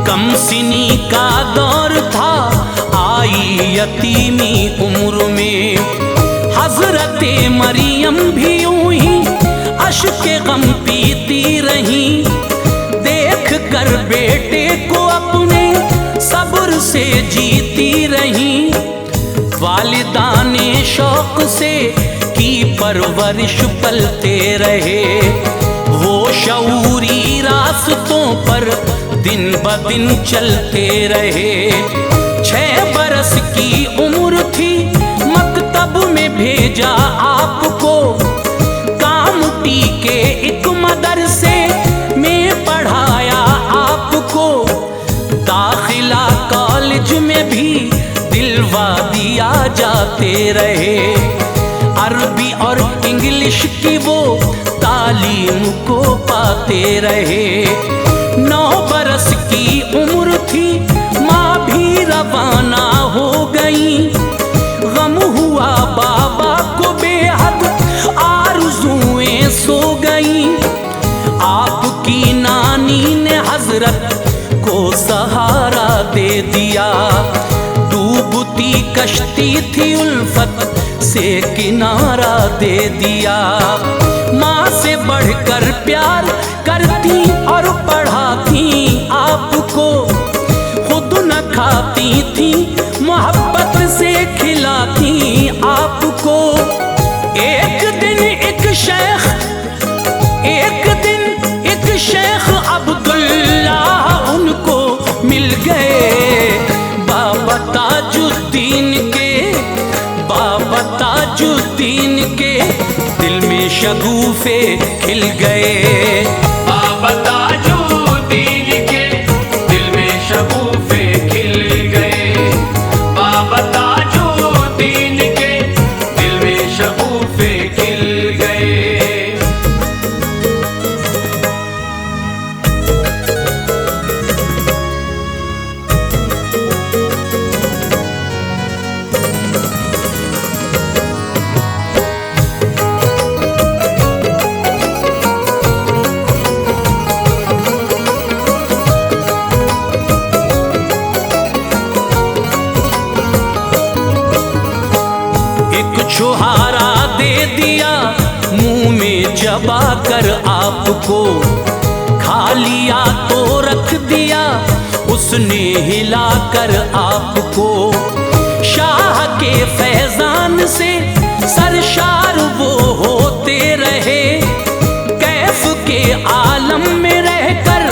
कम सिनी का दौर था, आई यतीमी उम्र में हजरत मरियम भी यूं ही अश्के गम पीती रही। देख कर बेटे को अपने सब्र से जीती रही। वालिदाने शौक से की परवरिश पलते रहे। वो शऊरी रास्तों पर दिन ब दिन चलते रहे। 6 बरस की उम्र थी, मकतब में भेजा आपको। कामटी के एक मदरसे में पढ़ाया आपको। दाखिला कॉलेज में भी दिलवा दिया जाते रहे। अरबी और इंग्लिश की वो तालीम को पाते रहे। 9 बरस की उम्र थी, माँ भी रवाना हो गई। गम हुआ बाबा को बेहद, आरज़ुएं सो गई। आपकी नानी ने हजरत को सहारा दे दिया। डूबती कश्ती थी, उल्फत से किनारा दे दिया। माँ से बढ़कर प्यार करती और पढ़ाती आपको। खुद न खाती थी, मोहब्बत से खिलाती आपको। एक दिन एक शेख अब्दुल्लाह उनको मिल गए। बाबा ताजुद्दीन के दिल में शगुफे खिल गए। बाबा ताजुद्दीन के दिल में शगुफे खिल गए। बाबा ताजुद्दीन के दिल में शगुफे खिल गए। छुहारा दे दिया मुंह में चबा कर आपको। खा लिया तो रख दिया उसने हिला कर आपको। शाह के फैजान से सरशार वो होते रहे। कैफ के आलम में रहकर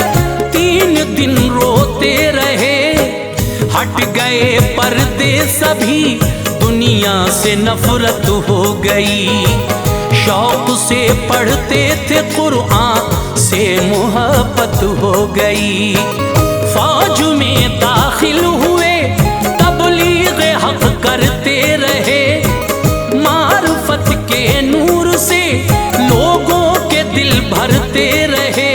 3 दिन रोते रहे। हट गए पर्दे सभी, दुनिया से नफरत हो गई। शौक से पढ़ते थे कुरान, से मोहब्बत हो गई। फौज में दाखिल हुए, तबलीग हक करते रहे। मार्फत के नूर से लोगों के दिल भरते रहे।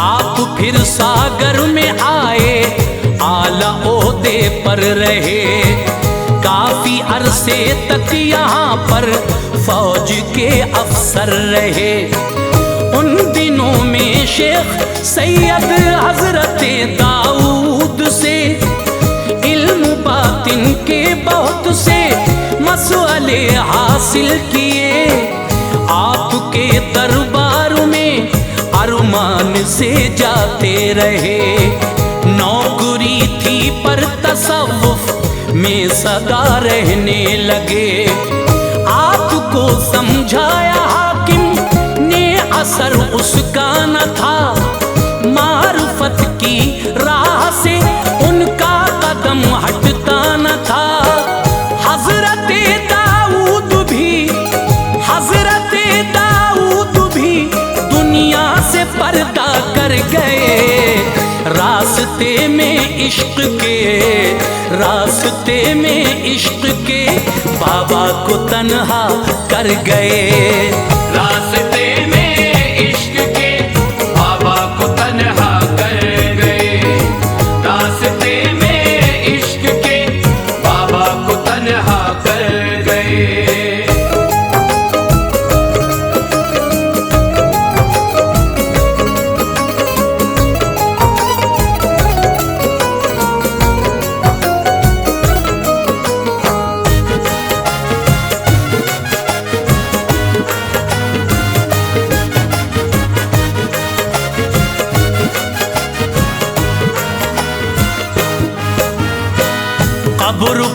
आप फिर सागर में आए, आला ओहदे पर रहे। काफी अरसे तक यहाँ पर फौज के अफसर रहे। उन दिनों में शेख सैयद हजरत दाऊद से इल्म बातिन के बहुत से मसले हासिल किए। आपके दरबार में अरमान से जाते रहे। नौकरी थी पर तसव्वुफ में सदा रहने लगे। आपको समझाया हाकिम ने, असर उसका न था। मार्फत की राह से उनका कदम हटता न था। हजरत दाऊद भी दुनिया से पर्दा कर गए। रास्ते में इश्क के बाबा को तन्हा कर गए। रास्ते में इश्क के बाबा को तन्हा कर गए। रास्ते में इश्क के बाबा को तन्हा कर गए।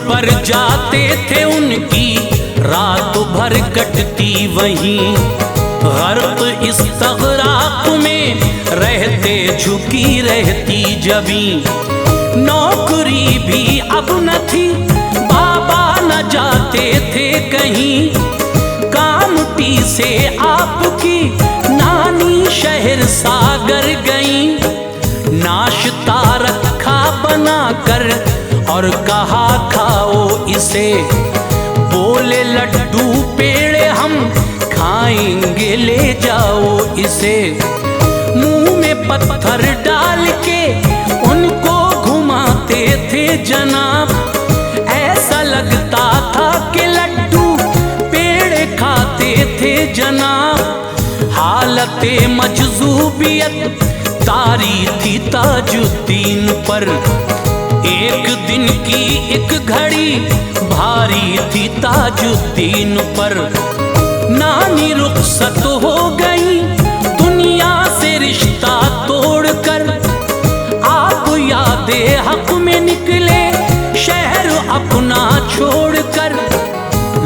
पर जाते थे उनकी रात भर कटती वहीं, गर्क इस्तग़राक़ में रहते झुकी रहती जबी। नौकरी भी अब न थी, बाबा न जाते थे कहीं, कामटी से आपकी नानी शहर सागर गई। नाश्ता रखा बना कर और कहा खाओ इसे, बोले लड्डू पेड़े हम खाएंगे ले जाओ इसे। मुंह में पत्थर डाल के उनको घुमाते थे जनाब, ऐसा लगता था कि लड्डू पेड़े खाते थे जनाब। हालते मजज़ूबियत तारी थी ताजुद्दीन पर, एक दिन की एक घड़ी भारी थी ताजुद्दीन पर। नानी रुखसत हो गई दुनिया से रिश्ता तोड़कर, आप यादे हक में निकले शहर अपना छोड़कर।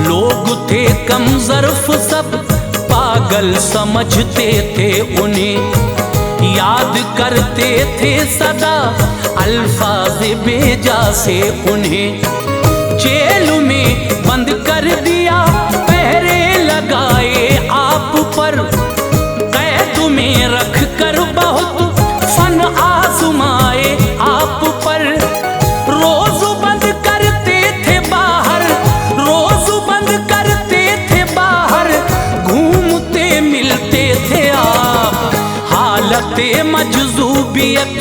लोग थे कम ज़र्फ सब पागल समझते थे उन्हें, याद करते थे सदा अल्फाज बेजा से उन्हें। जेल में बंद कर दिया पहरे लगाए आप पर, कैद में रख कर बहुत फन आजमाए आप पर। रोज बंद करते थे बाहर, रोज बंद करते थे बाहर, घूमते मिलते थे आप। हालते मजज़ूबियत,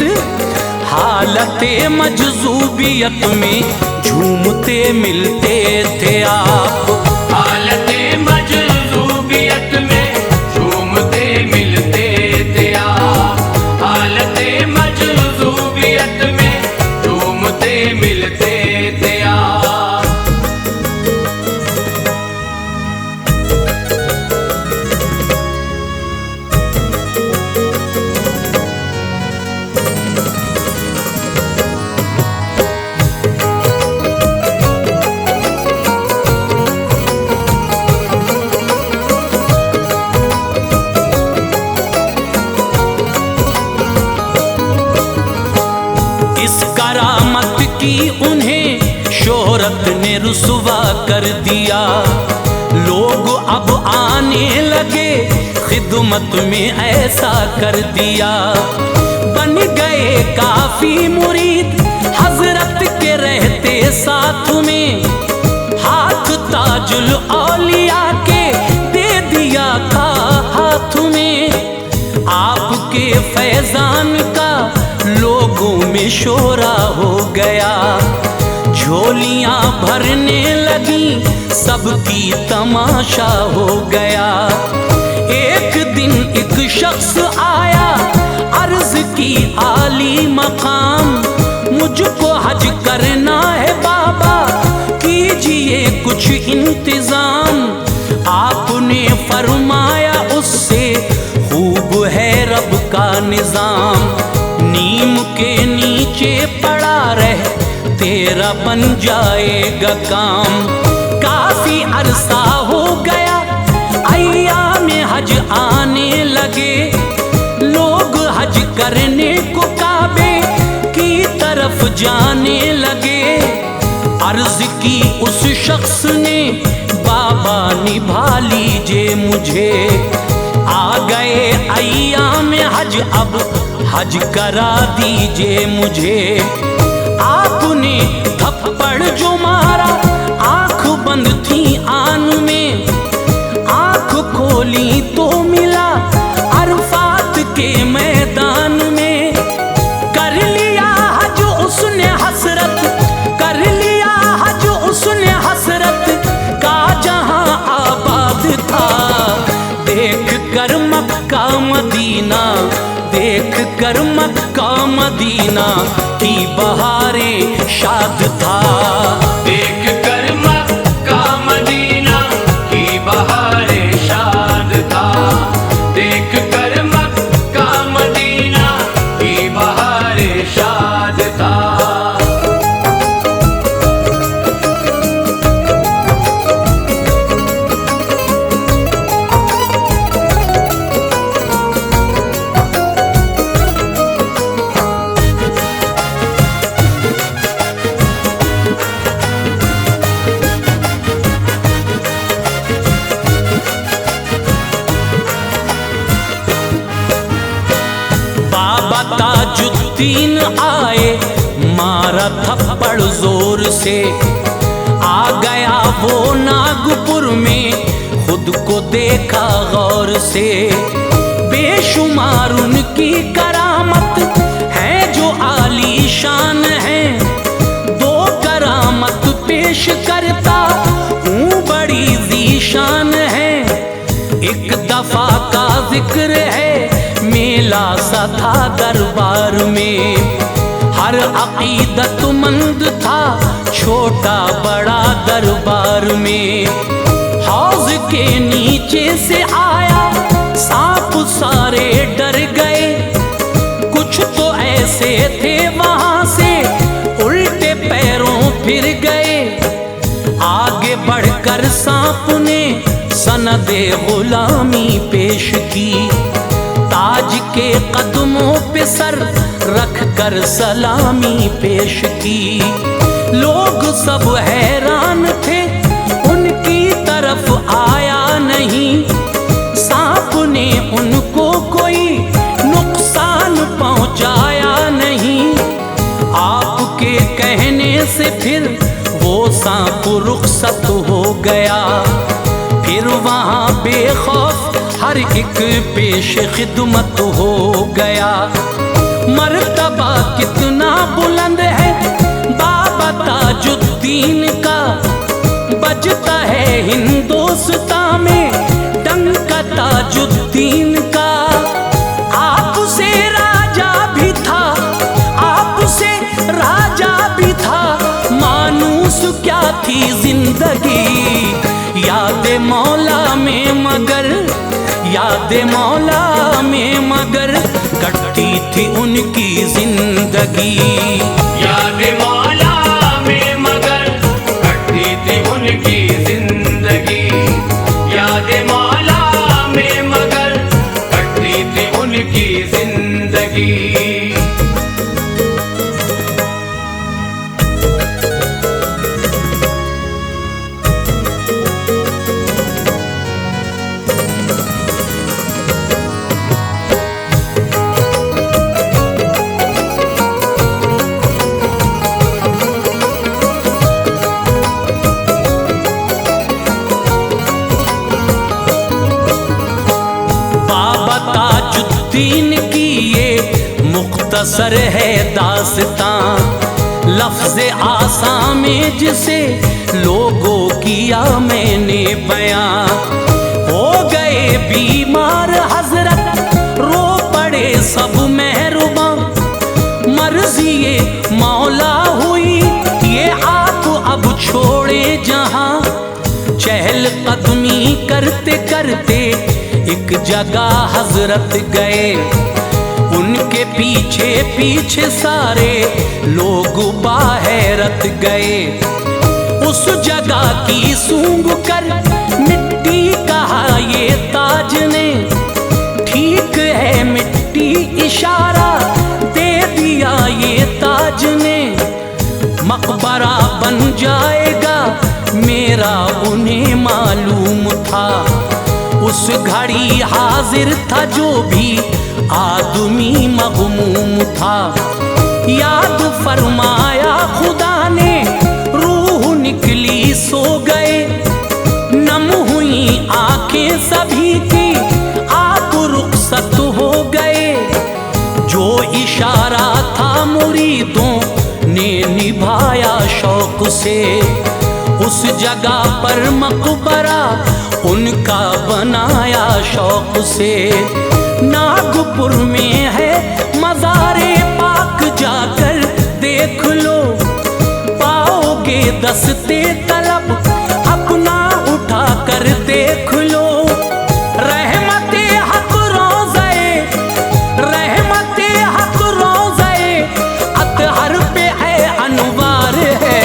हालते मजज़ूबियत में झूमते मिलते थे आप। हालते मजज़ूबियत में झूमते मिलते थे आप। हालते मजज़ूबियत में झूमते मिलते थे आप। की उन्हें शोहरत ने रुसवा कर दिया, लोग अब आने लगे खिदमत में ऐसा कर दिया। बन गए काफी मुरीद हजरत के रहते साथ में, हाथ ताजुल औलिया के दे दिया था हाथ में। आपके फैजान का लोगों में शोरा हो गया, झोलियां भरने लगी सबकी तमाशा हो गया। एक दिन एक शख्स आया अर्ज की आली मकाम, मुझको हज करना है बाबा कीजिए कुछ इंतजाम। आपने फरमाया उससे खूब है रब का निजाम, नीम के नीचे पड़ा रह तेरा बन जाएगा काम। काफी अरसा हो गया अय्याम हज आने लगे, लोग हज करने को काबे की तरफ जाने लगे। अर्ज की उस शख्स ने बाबा निभा लीजिए मुझे, आ गए अय्याम हज अब हज करा दीजिए मुझे। आपने थप्पड़ जो मारा आंख बंद थी आन में, आंख खोली तो मिला अरफात के मैदान में। कर लिया हज उसने हसरत, कर लिया हज उसने हसरत का जहां आबाद था। देख कर मक्का मदीना, देख कर मक्का मदीना की बहारें शाद था। देख कर मक्का मदीना की बहारें शाद था। देख कर मक्का मदीना की बहारें शाद था। ताजुद्दीन आए, मारा थप्पड़ जोर से। आ गया वो नागपुर में, खुद को देखा गौर से। बेशुमार उनकी करामत है जो आलीशान है। दो करामत पेश करता हूँ बड़ी ज़ीशान है। एक दफा का जिक्र है, मेला सा था दरबार में। हर अकीदतमंद था छोटा बड़ा दरबार में। हौज के नीचे से आया सांप, सारे डर गए। कुछ तो ऐसे थे वहां से उल्टे पैरों फिर गए। आगे बढ़कर सांप ने सनदे गुलामी पेश की। ताज के कदमों पे सर रख कर सलामी पेश की। लोग सब हैरान थे, उनकी तरफ आया नहीं। सांप ने उनको कोई नुकसान पहुंचाया नहीं। आपके कहने से फिर वो सांप रुखसत हो गया। फिर वहाँ बेखौफ हर एक पेश खिदमत हो गया। मर्तबा कितना बुलंद है बाबा ताजुद्दीन का, बजता है हिंदुस्तान में डंका ताजुद्दीन का। आपसे राजा भी था, आपसे राजा भी था, मानूस क्या थी जिंदगी। याद मौला में मगर, याद मौला में मगर कटती थी उनकी जिंदगी। याद मौला में मगर कटती थी उनकी जिंदगी। याद मौला में मगर कटती थी उनकी जिंदगी। ताजुद्दीन की ये मुख्तसर है दास्तां। लफ्ज़ आसां में जिसे लोगों किया मैंने बयां। हो गए बीमार हजरत, रो पड़े सब मेहरबां। मर्ज़ी ये मौला हुई ये आप अब छोड़े जहां। चहल कदमी करते करते एक जगह हजरत गए। उनके पीछे पीछे सारे लोग बाहरत गए। उस जगह की सूंघ कर मिट्टी कहा ये ताज ने। ठीक है मिट्टी इशारा दे दिया ये ताज ने। मकबरा बन जाएगा मेरा उन्हें मालूम था। उस घड़ी हाजिर था जो भी आदमी मगमूम था। याद फरमाया खुदा ने, रूह निकली सो गए। नम हुई आंखें सभी की, आप रुखसत हो गए। जो इशारा था मुरीदों ने निभाया शौक से। उस जगह पर मकबरा उनका बनाया शौक से। नागपुर में है मज़ारे पाक, जाकर देख लो। पाओगे दस्ते तलब अपना उठा कर देख लो। रहमते हक रोज़े, रहमते हक रोज़े अतहर पे है अनवार है।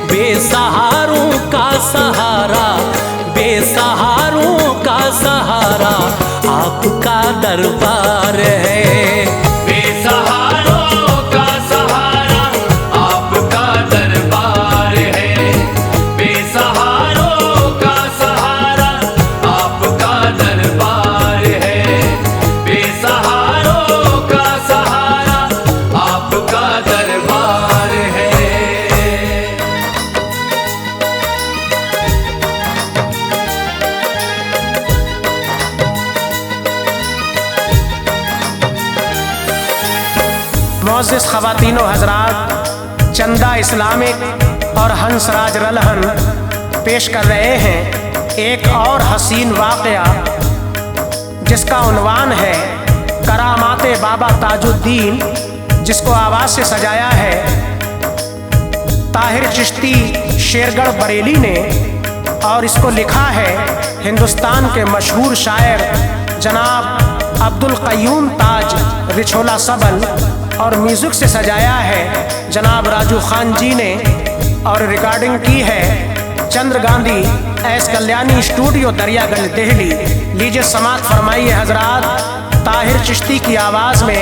बेसहारों का सहारा, बेसहारों का सहारा आपका दरबार है। बेसहारों का सहारा आपका दरबार है। बेसहारों का सहारा आपका दरबार है। बेसहारों का सहारा मुअज़्ज़िज़ ख़वातीन व हज़रात, चंदा इस्लामिक और हंसराज रलहन पेश कर रहे हैं एक और हसीन वाक़या जिसका उन्वान है करामाते बाबा ताजुद्दीन, जिसको आवाज़ से सजाया है ताहिर चिश्ती शेरगढ़ बरेली ने, और इसको लिखा है हिंदुस्तान के मशहूर शायर जनाब अब्दुल क़य्यूम ताज रिछोला सबल, और म्यूज़िक से सजाया है जनाब राजू खान जी ने, और रिकॉर्डिंग की है चंद्र गांधी एस कल्याणी स्टूडियो दरियागंज दिल्ली। लीजिए समाअत फरमाइए हजरात ताहिर चिश्ती की आवाज़ में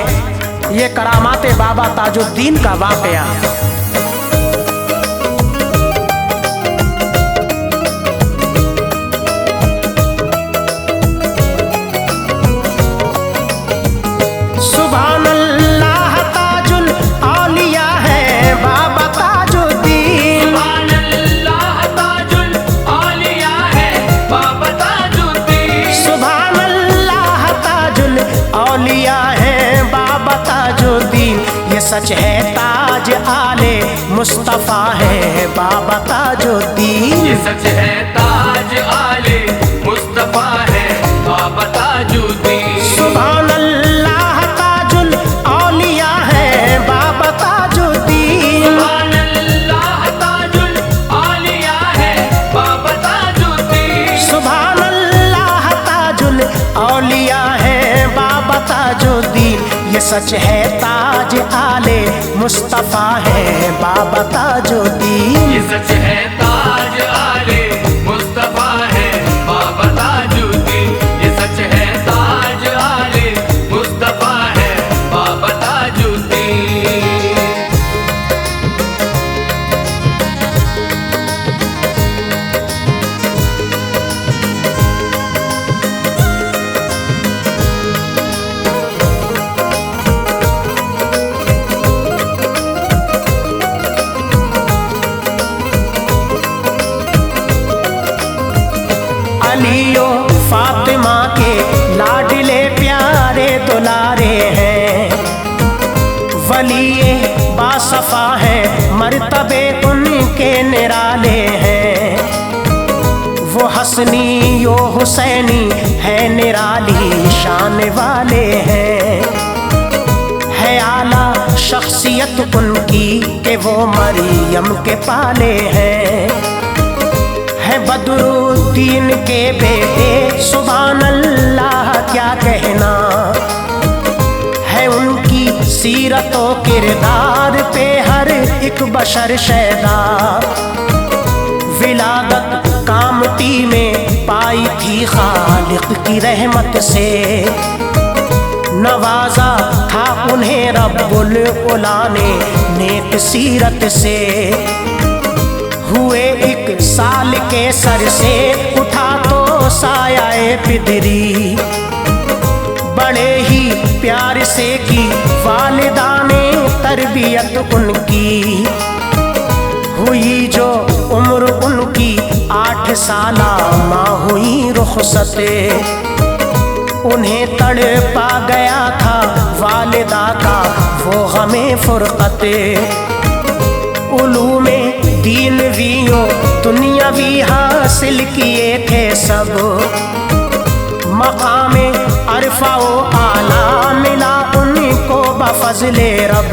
ये करामाते बाबा ताजुद्दीन का वाक़या। सच है ताज आले मुस्तफ़ा है बाबा ताजुद्दीन, ये सच है ताज आले मुस्तफ़ा है बाबा ताजुद्दीन। सुभान अल्लाह ताजुल औलिया है बाबा ताजुद्दीन, सुभान अल्लाह ताजुल औलिया है बाबा ताजुद्दीन, सुभान अल्लाह ताजुल औलिया है बाबा ताजुद्दीन। ये सच है ताज आले मुस्तफ़ा है बाबा ताजुद्दीन, ये सच है ताज आले मुस्तफ़ा है बाबा ताजुद्दीन, ये सच है ताज आले मुस्तफ़ा है बाबा ताजुद्दीन। अलियो फातिमा के लाडले प्यारे दुलारे हैं, वलिये बासफ़ा हैं मर्तबे उनके निराले हैं। वो हसनी यो हुसैनी है निराली शान वाले हैं, है आला शख्सियत उनकी के वो मरियम के पाले हैं। है बदरुद्दीन के बेटे सुभान अल्लाह क्या कहना, है उनकी सीरत व किरदार पे हर एक बशर शैदा। विलादत कामती में पाई थी खालिक की रहमत से, नवाजा था उन्हें रब्बुल उला ने नेक सीरत से। हुए एक साल के सर से उठा तो सायाए पिदरी, बड़े ही प्यार से की वालिदा ने तरबियत उनकी। हुई जो उम्र उनकी 8 साला माँ हुई रुखसते, उन्हें तड़पा गया था वालिदा का वो गमे फुरकते। उलूमे दीनवियों दुनियावी हासिल किए थे सब, मकामे अरफा ओ आला मिला उनको बफज़ले रब।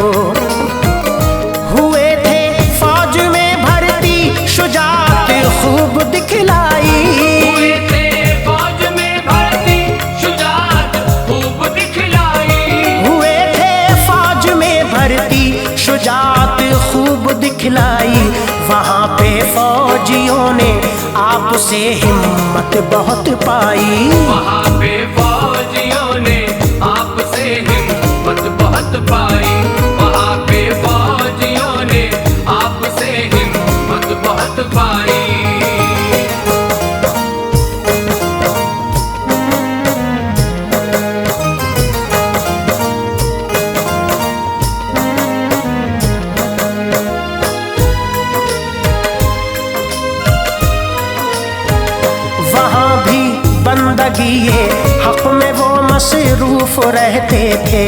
हुए थे फौज में भर्ती शुजाअत खूब दिखलाई, हुए थे फौज में भर्ती शुजाअत खूब दिखलाई, हुए थे फौज में भर्ती शुजाअत खूब दिखलाई। वहाँ पे फौजियों ने आपसे हिम्मत बहुत पाई, वहाँ पे फौजियों ने आपसे हिम्मत बहुत पाई, वहाँ पे फौजियों ने आपसे हिम्मत बहुत पाई। बंदगी हक में वो मसरूफ रहते थे,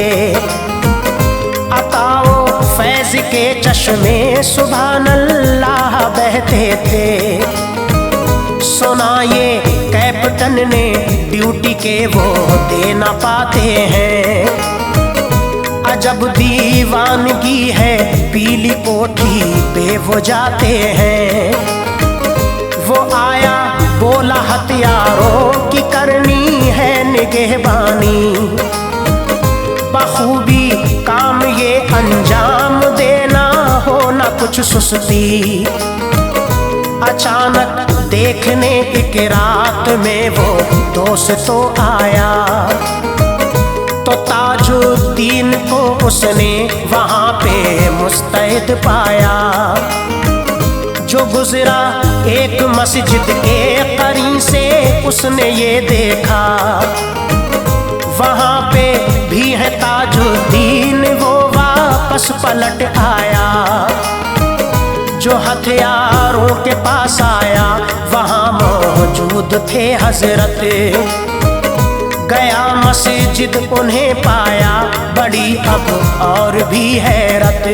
अताओ फैज के चश्मे सुभान अल्लाह बहते थे। सुना ये कैप्टन ने ड्यूटी के वो दे ना पाते हैं। अजब दीवानगी है पीली कोठी पे वो जाते हैं। वो आया बोला हथियारों की करनी है निगहबानी, बखूबी काम ये अंजाम देना हो ना कुछ सुस्ती। अचानक देखने एक रात में वो दोस्त तो आया, तो ताजुद्दीन को उसने वहाँ पे मुस्तैद पाया। जो गुजरा एक मस्जिद के करीब से उसने ये देखा, वहाँ पे भी है ताजुद्दीन, वो वापस पलट आया। जो हथियारों के पास आया वहाँ मौजूद थे हजरत। गया मस्जिद उन्हें पाया, बड़ी अब और भी हैरत।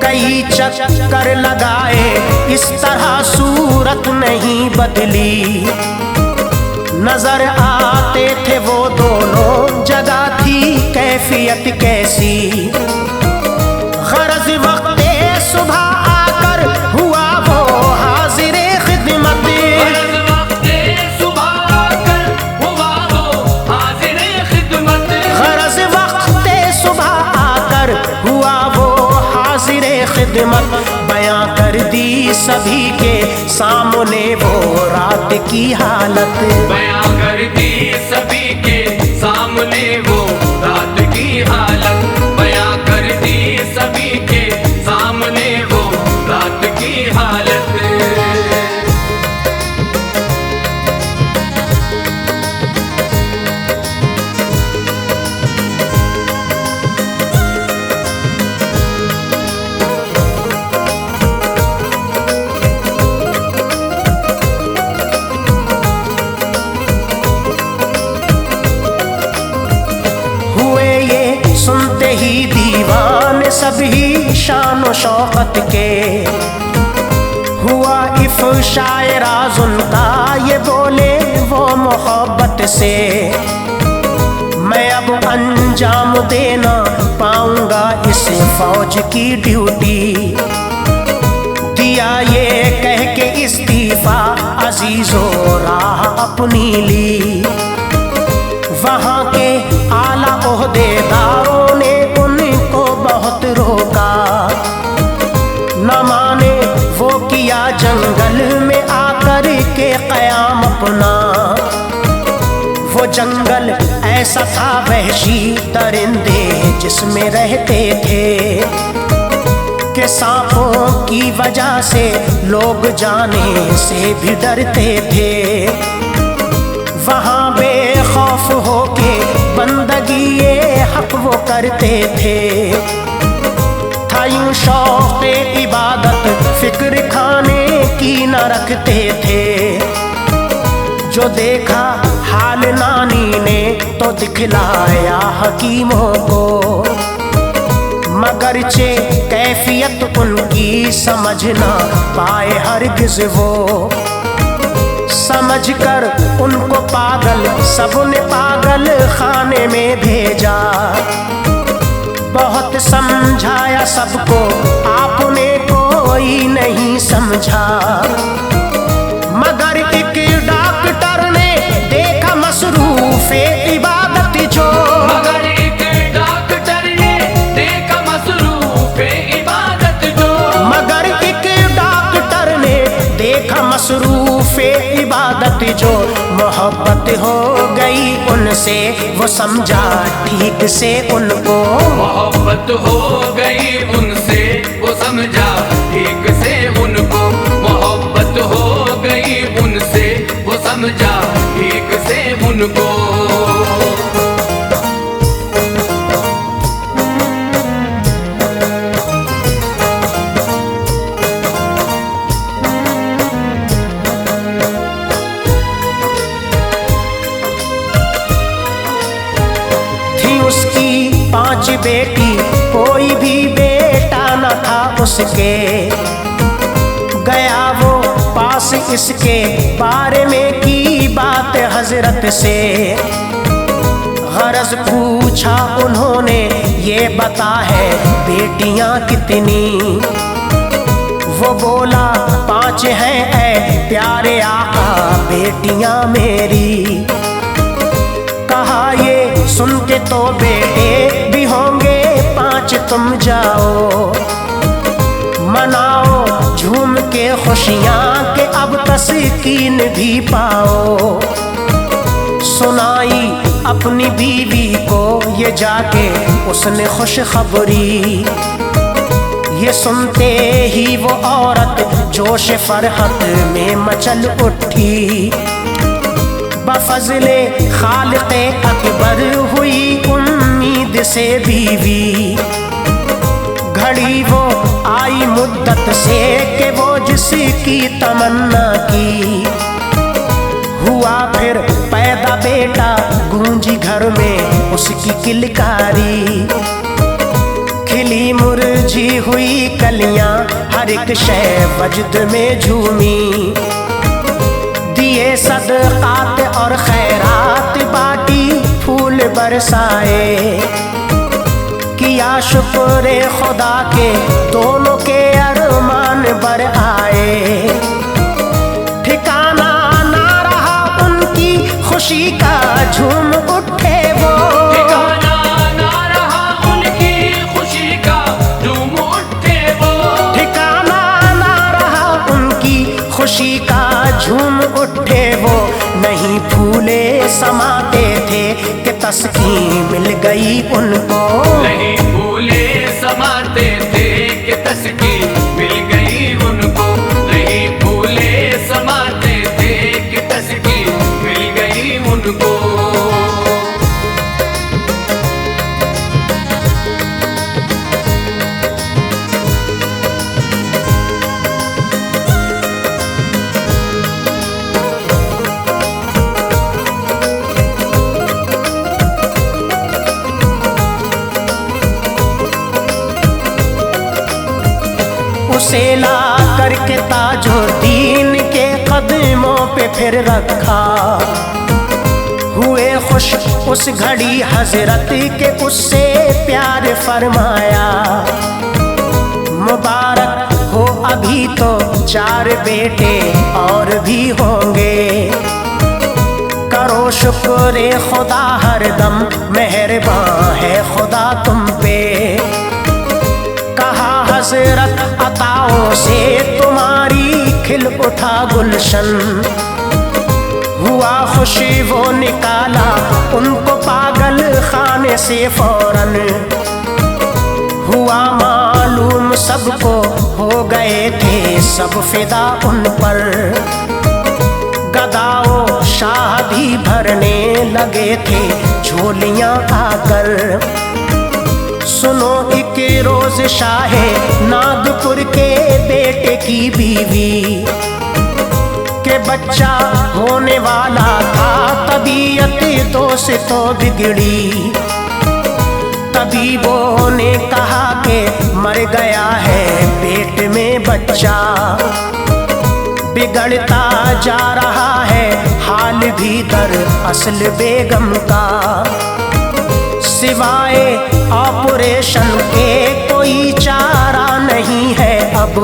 कई चक्कर लगाए इस तरह सूरत नहीं बदली। नजर आते थे वो दोनों, जगह थी कैफियत कैसी। गरज वक्त सुबह आकर हुआ वो हाजिरे खिदमत। गरज वक्ते सुबह आकर हुआ वो हाजिरे खिदमत। गरज वक्ते सुबह आकर हुआ वो हाजिरे खिदमत। बयां कर दी सभी के सामने वो रात की हालत। बयां कर दी सभी के सामने वो रात की हालत। बयां कर दी सभी के सामने वो रात की हालत। सुनते ही दीवाने सभी शान शौकत के। हुआ इफ़शाए राज़ उनका, ये बोले वो मोहब्बत से। मैं अब अंजाम देना पाऊंगा इस फौज की ड्यूटी। दिया ये कह के इस्तीफा अजीजों राह अपनी ली। वहाँ के आला ओहदेदारों ने उनको बहुत रोका, न माने वो किया जंगल में आकर के क़याम अपना। वो जंगल ऐसा था वहशी दरिंदे जिसमें रहते थे, कि सांपों की वजह से लोग जाने से भी डरते थे। वहाँ बेखौफ होके बंदगी ये हक वो करते थे। था यूं शौक़े इबादत, फिक्र खाने की न रखते थे। जो देखा हाल नानी ने तो दिखलाया हकीमों को, मगरचे कैफियत उनकी समझ ना पाए हरगिज़ वो। समझकर उनको पागल सबने पागल खाने में भेजा। बहुत समझाया सबको आपने कोई नहीं समझा। मगर एक डॉक्टर ने देखा मसरूफ़े इबादत जो। मगर एक डॉक्टर ने देखा मसरूफ़े इबादत जो। मगर एक डॉक्टर ने देखा मसरूफ़े इबादत जो। मोहब्बत हो गई उनसे वो समझा ठीक से उनको। मोहब्बत हो गई उनसे वो समझा ठीक से उनको। मोहब्बत हो गई उनसे वो समझा ठीक से उनको। 5 बेटी कोई भी बेटा न था उसके। गया वो पास इसके बारे में की बात हजरत से। गरज पूछा उन्होंने ये बता है बेटियां कितनी। वो बोला 5 हैं ऐ प्यारे आका बेटियां मेरी। कहा ये सुन के तो बेटे भी होंगे 5, तुम जाओ मनाओ झूम के खुशियां के अब तस्कीन भी पाओ। सुनाई अपनी बीवी को ये जाके उसने खुश खबरी। ये सुनते ही वो औरत जोश फरहत में मचल उठी। बफज़ले खालिक़े अकबर हुई उम्मीद से बीवी। घड़ी वो आई मुद्दत से कि वो जिसकी तमन्ना की। हुआ फिर पैदा बेटा गूंजी घर में उसकी किलकारी। खिली मुरझी हुई कलियां हर एक शय वजद में झूमी। दिए सदक़ात और खैरात बाटी फूल बरसाए। किया शुक्र खुदा के दोनों के अरमान बर आए। ठिकाना ना रहा उनकी खुशी का झूम उठे वो। ठिकाना ना रहा उनकी खुशी का झूम उठे वो। ठिकाना ना रहा उनकी खुशी का झूम उठे वो। नहीं फूले समाते थे कि तस्कीन मिल गई उनको। नहीं फूले समाते थे कि तस्कीन मिल गई उनको। नहीं फूले समाते थे कि तस्कीन मिल गई उनको। उसे ला करके ताजुद्दीन के कदमों पे फिर रखा। हुए खुश उस घड़ी हजरत के उससे प्यार फरमाया। मुबारक हो अभी तो 4 बेटे और भी होंगे। करो शुक्र खुदा हरदम मेहरबान है खुदा तुम पे। कहा हजरत अताओं से तुम्हारी खिल उठा गुलशन। हुआ खुशी वो निकाला उनको पागल खाने से फौरन। हुआ मालूम सबको हो गए थे सब फिदा उन पर। गदाओं शाह भी भरने लगे थे झोलियां आकर। सुनो एक रोज शाहे नागपुर के बेटे की बीवी के बच्चा होने वाला था। तबीयत दोस्तों बिगड़ी। तबीबों ने कहा कि मर गया है पेट में बच्चा। बिगड़ता जा रहा है हाल भी दर असल बेगम का। सिवाय ऑपरेशन के कोई चारा नहीं है अब।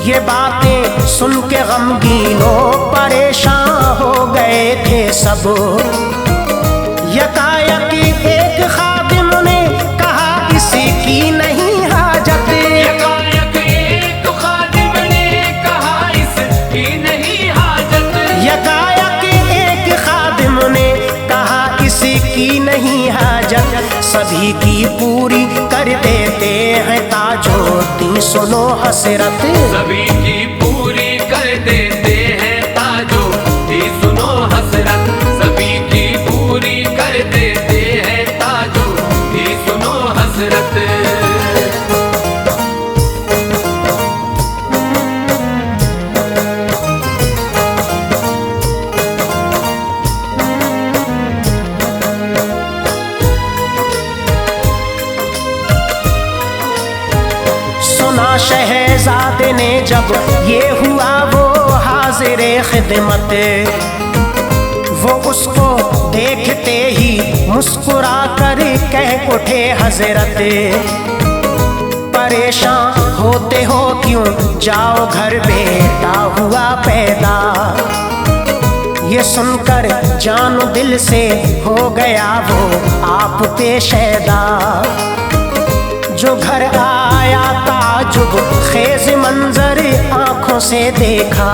ये बातें सुन के गमगीनों परेशान हो गए थे सब। यकायक एक खादिम ने कहा इसी की नहीं हाजत। यकायक एक खादिम ने कहा इसकी नहीं हाजत। यकायक एक खादिम ने कहा इसी की नहीं हाजत। सभी की पूरी कर देते हैं ताजुद्दीन सुनो हसरत। सभी की पूरी कर देते हैं ताजुद्दीन सुनो हसरत। सभी की पूरी कर देते हैं ताजुद्दीन सुनो हसरत। सामने जब ये हुआ वो हाजिर खिदमत, वो उसको देखते ही मुस्कुरा कर कह उठे हजरत, परेशान होते हो क्यों, जाओ घर बेटा हुआ पैदा। ये सुनकर जानो दिल से हो गया वो आप पे शैदा। जो घर आया ताजुब खेज मंजर आंखों से देखा,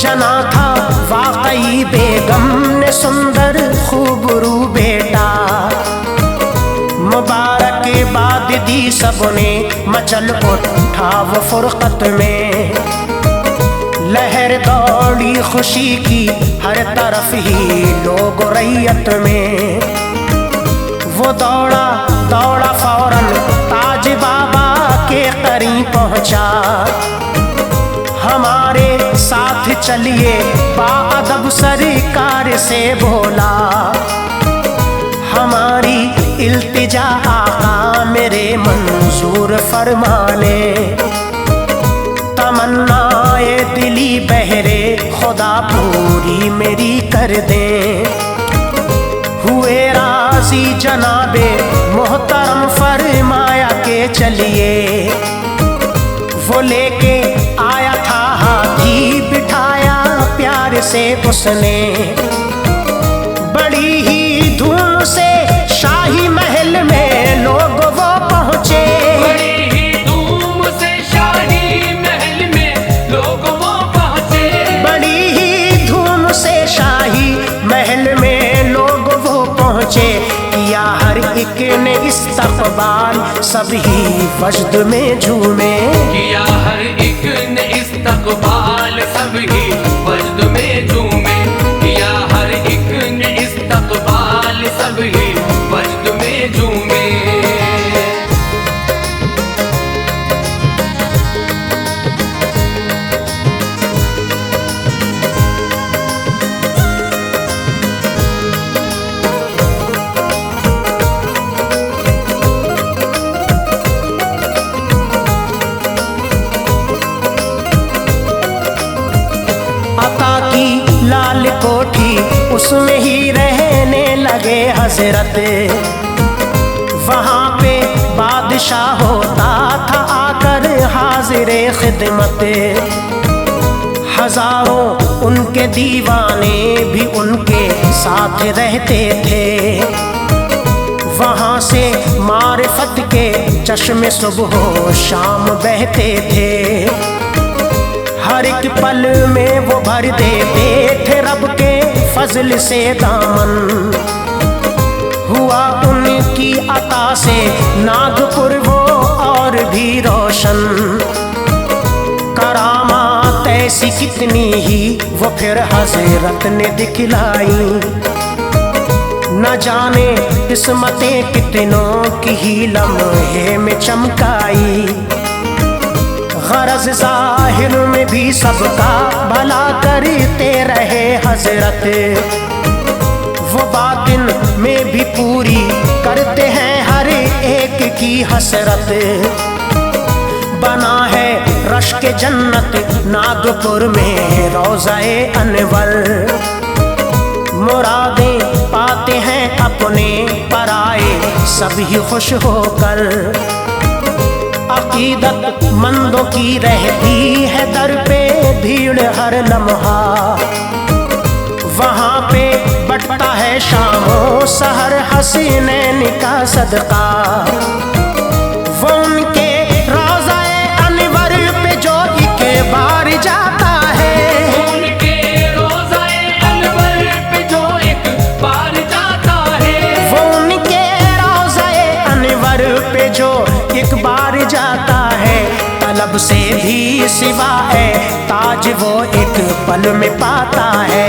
जना था वाकई बेगम ने सुंदर खूबरू बेटा। मुबारक बाद दी सबने मचल उठा वो फुरकत में, लहर दौड़ी खुशी की हर तरफ ही लोग रैयत में। वो दौड़ा दौड़ा फौरन ताज बाबा के करीब पहुंचा, हमारे साथ चलिए बाअदब सरकार से बोला। हमारी इल्तिजा आका मेरे मंजूर फरमाने, तमन्नाए दिली बहरे खुदा पूरी मेरी कर दे। हुए राजी जनाबे मोहतरम फरमाया के चलिए, वो लेके आया था हाथी बिठाया प्यार से उसने। बड़ी ही धूम से शाही महल में लोग वो पहुंचे, बड़ी ही धूम से शाही महल में लोग वो पहुंचे, बड़ी ही धूम से शाही महल में लोग वो पहुंचे। किया हर एक ने इस्तकबाल सभी वजद में झूमे, किया हर एक ने इस्तकबाल सभी वजद में झूमे, किया हर एक ने इस्तकबाल सभी वजद में झूमे। लाल कोठी उसमें ही रहने लगे हजरत। वहाँ पे बादशाह होता था आकर हाजिर खिदमत। हजारों उनके दीवाने भी उनके साथ रहते थे। वहाँ से मारिफत के चश्मे सुबह शाम बहते थे। हर एक पल में वो भर देते थे रब के फजल से दामन। हुआ उनकी अता से नागपुर वो और भी रोशन। करामात ऐसी कितनी ही वो फिर हजरत ने दिखलाई। न जाने किस्मतें कितनों की ही लम्हे में चमकाई। गरज ज़ाहिर में भी सबका भला करते रहे हजरत। वो बातिन में भी पूरी करते हैं हर एक की हसरत। बना है रश्क जन्नत नागपुर में रोज़ाए अनवर। मुरादें पाते हैं अपने पराए सभी खुश होकर। अकीदत मंदों की रहती है दर पे भीड़ हर लम्हा। वहाँ पे बटता है शामों सहर हसीनैन का सदका। वो उनके रोज़ाए अनवर पे जो एक बार जाता है, उनके रोज़ाए अनवर पे जो एक बार जाता है, वो उनके रोज़ाए अनवर पे जो एक बार जाता है। तलब से भी सिवा है ताज वो एक पल में पाता है।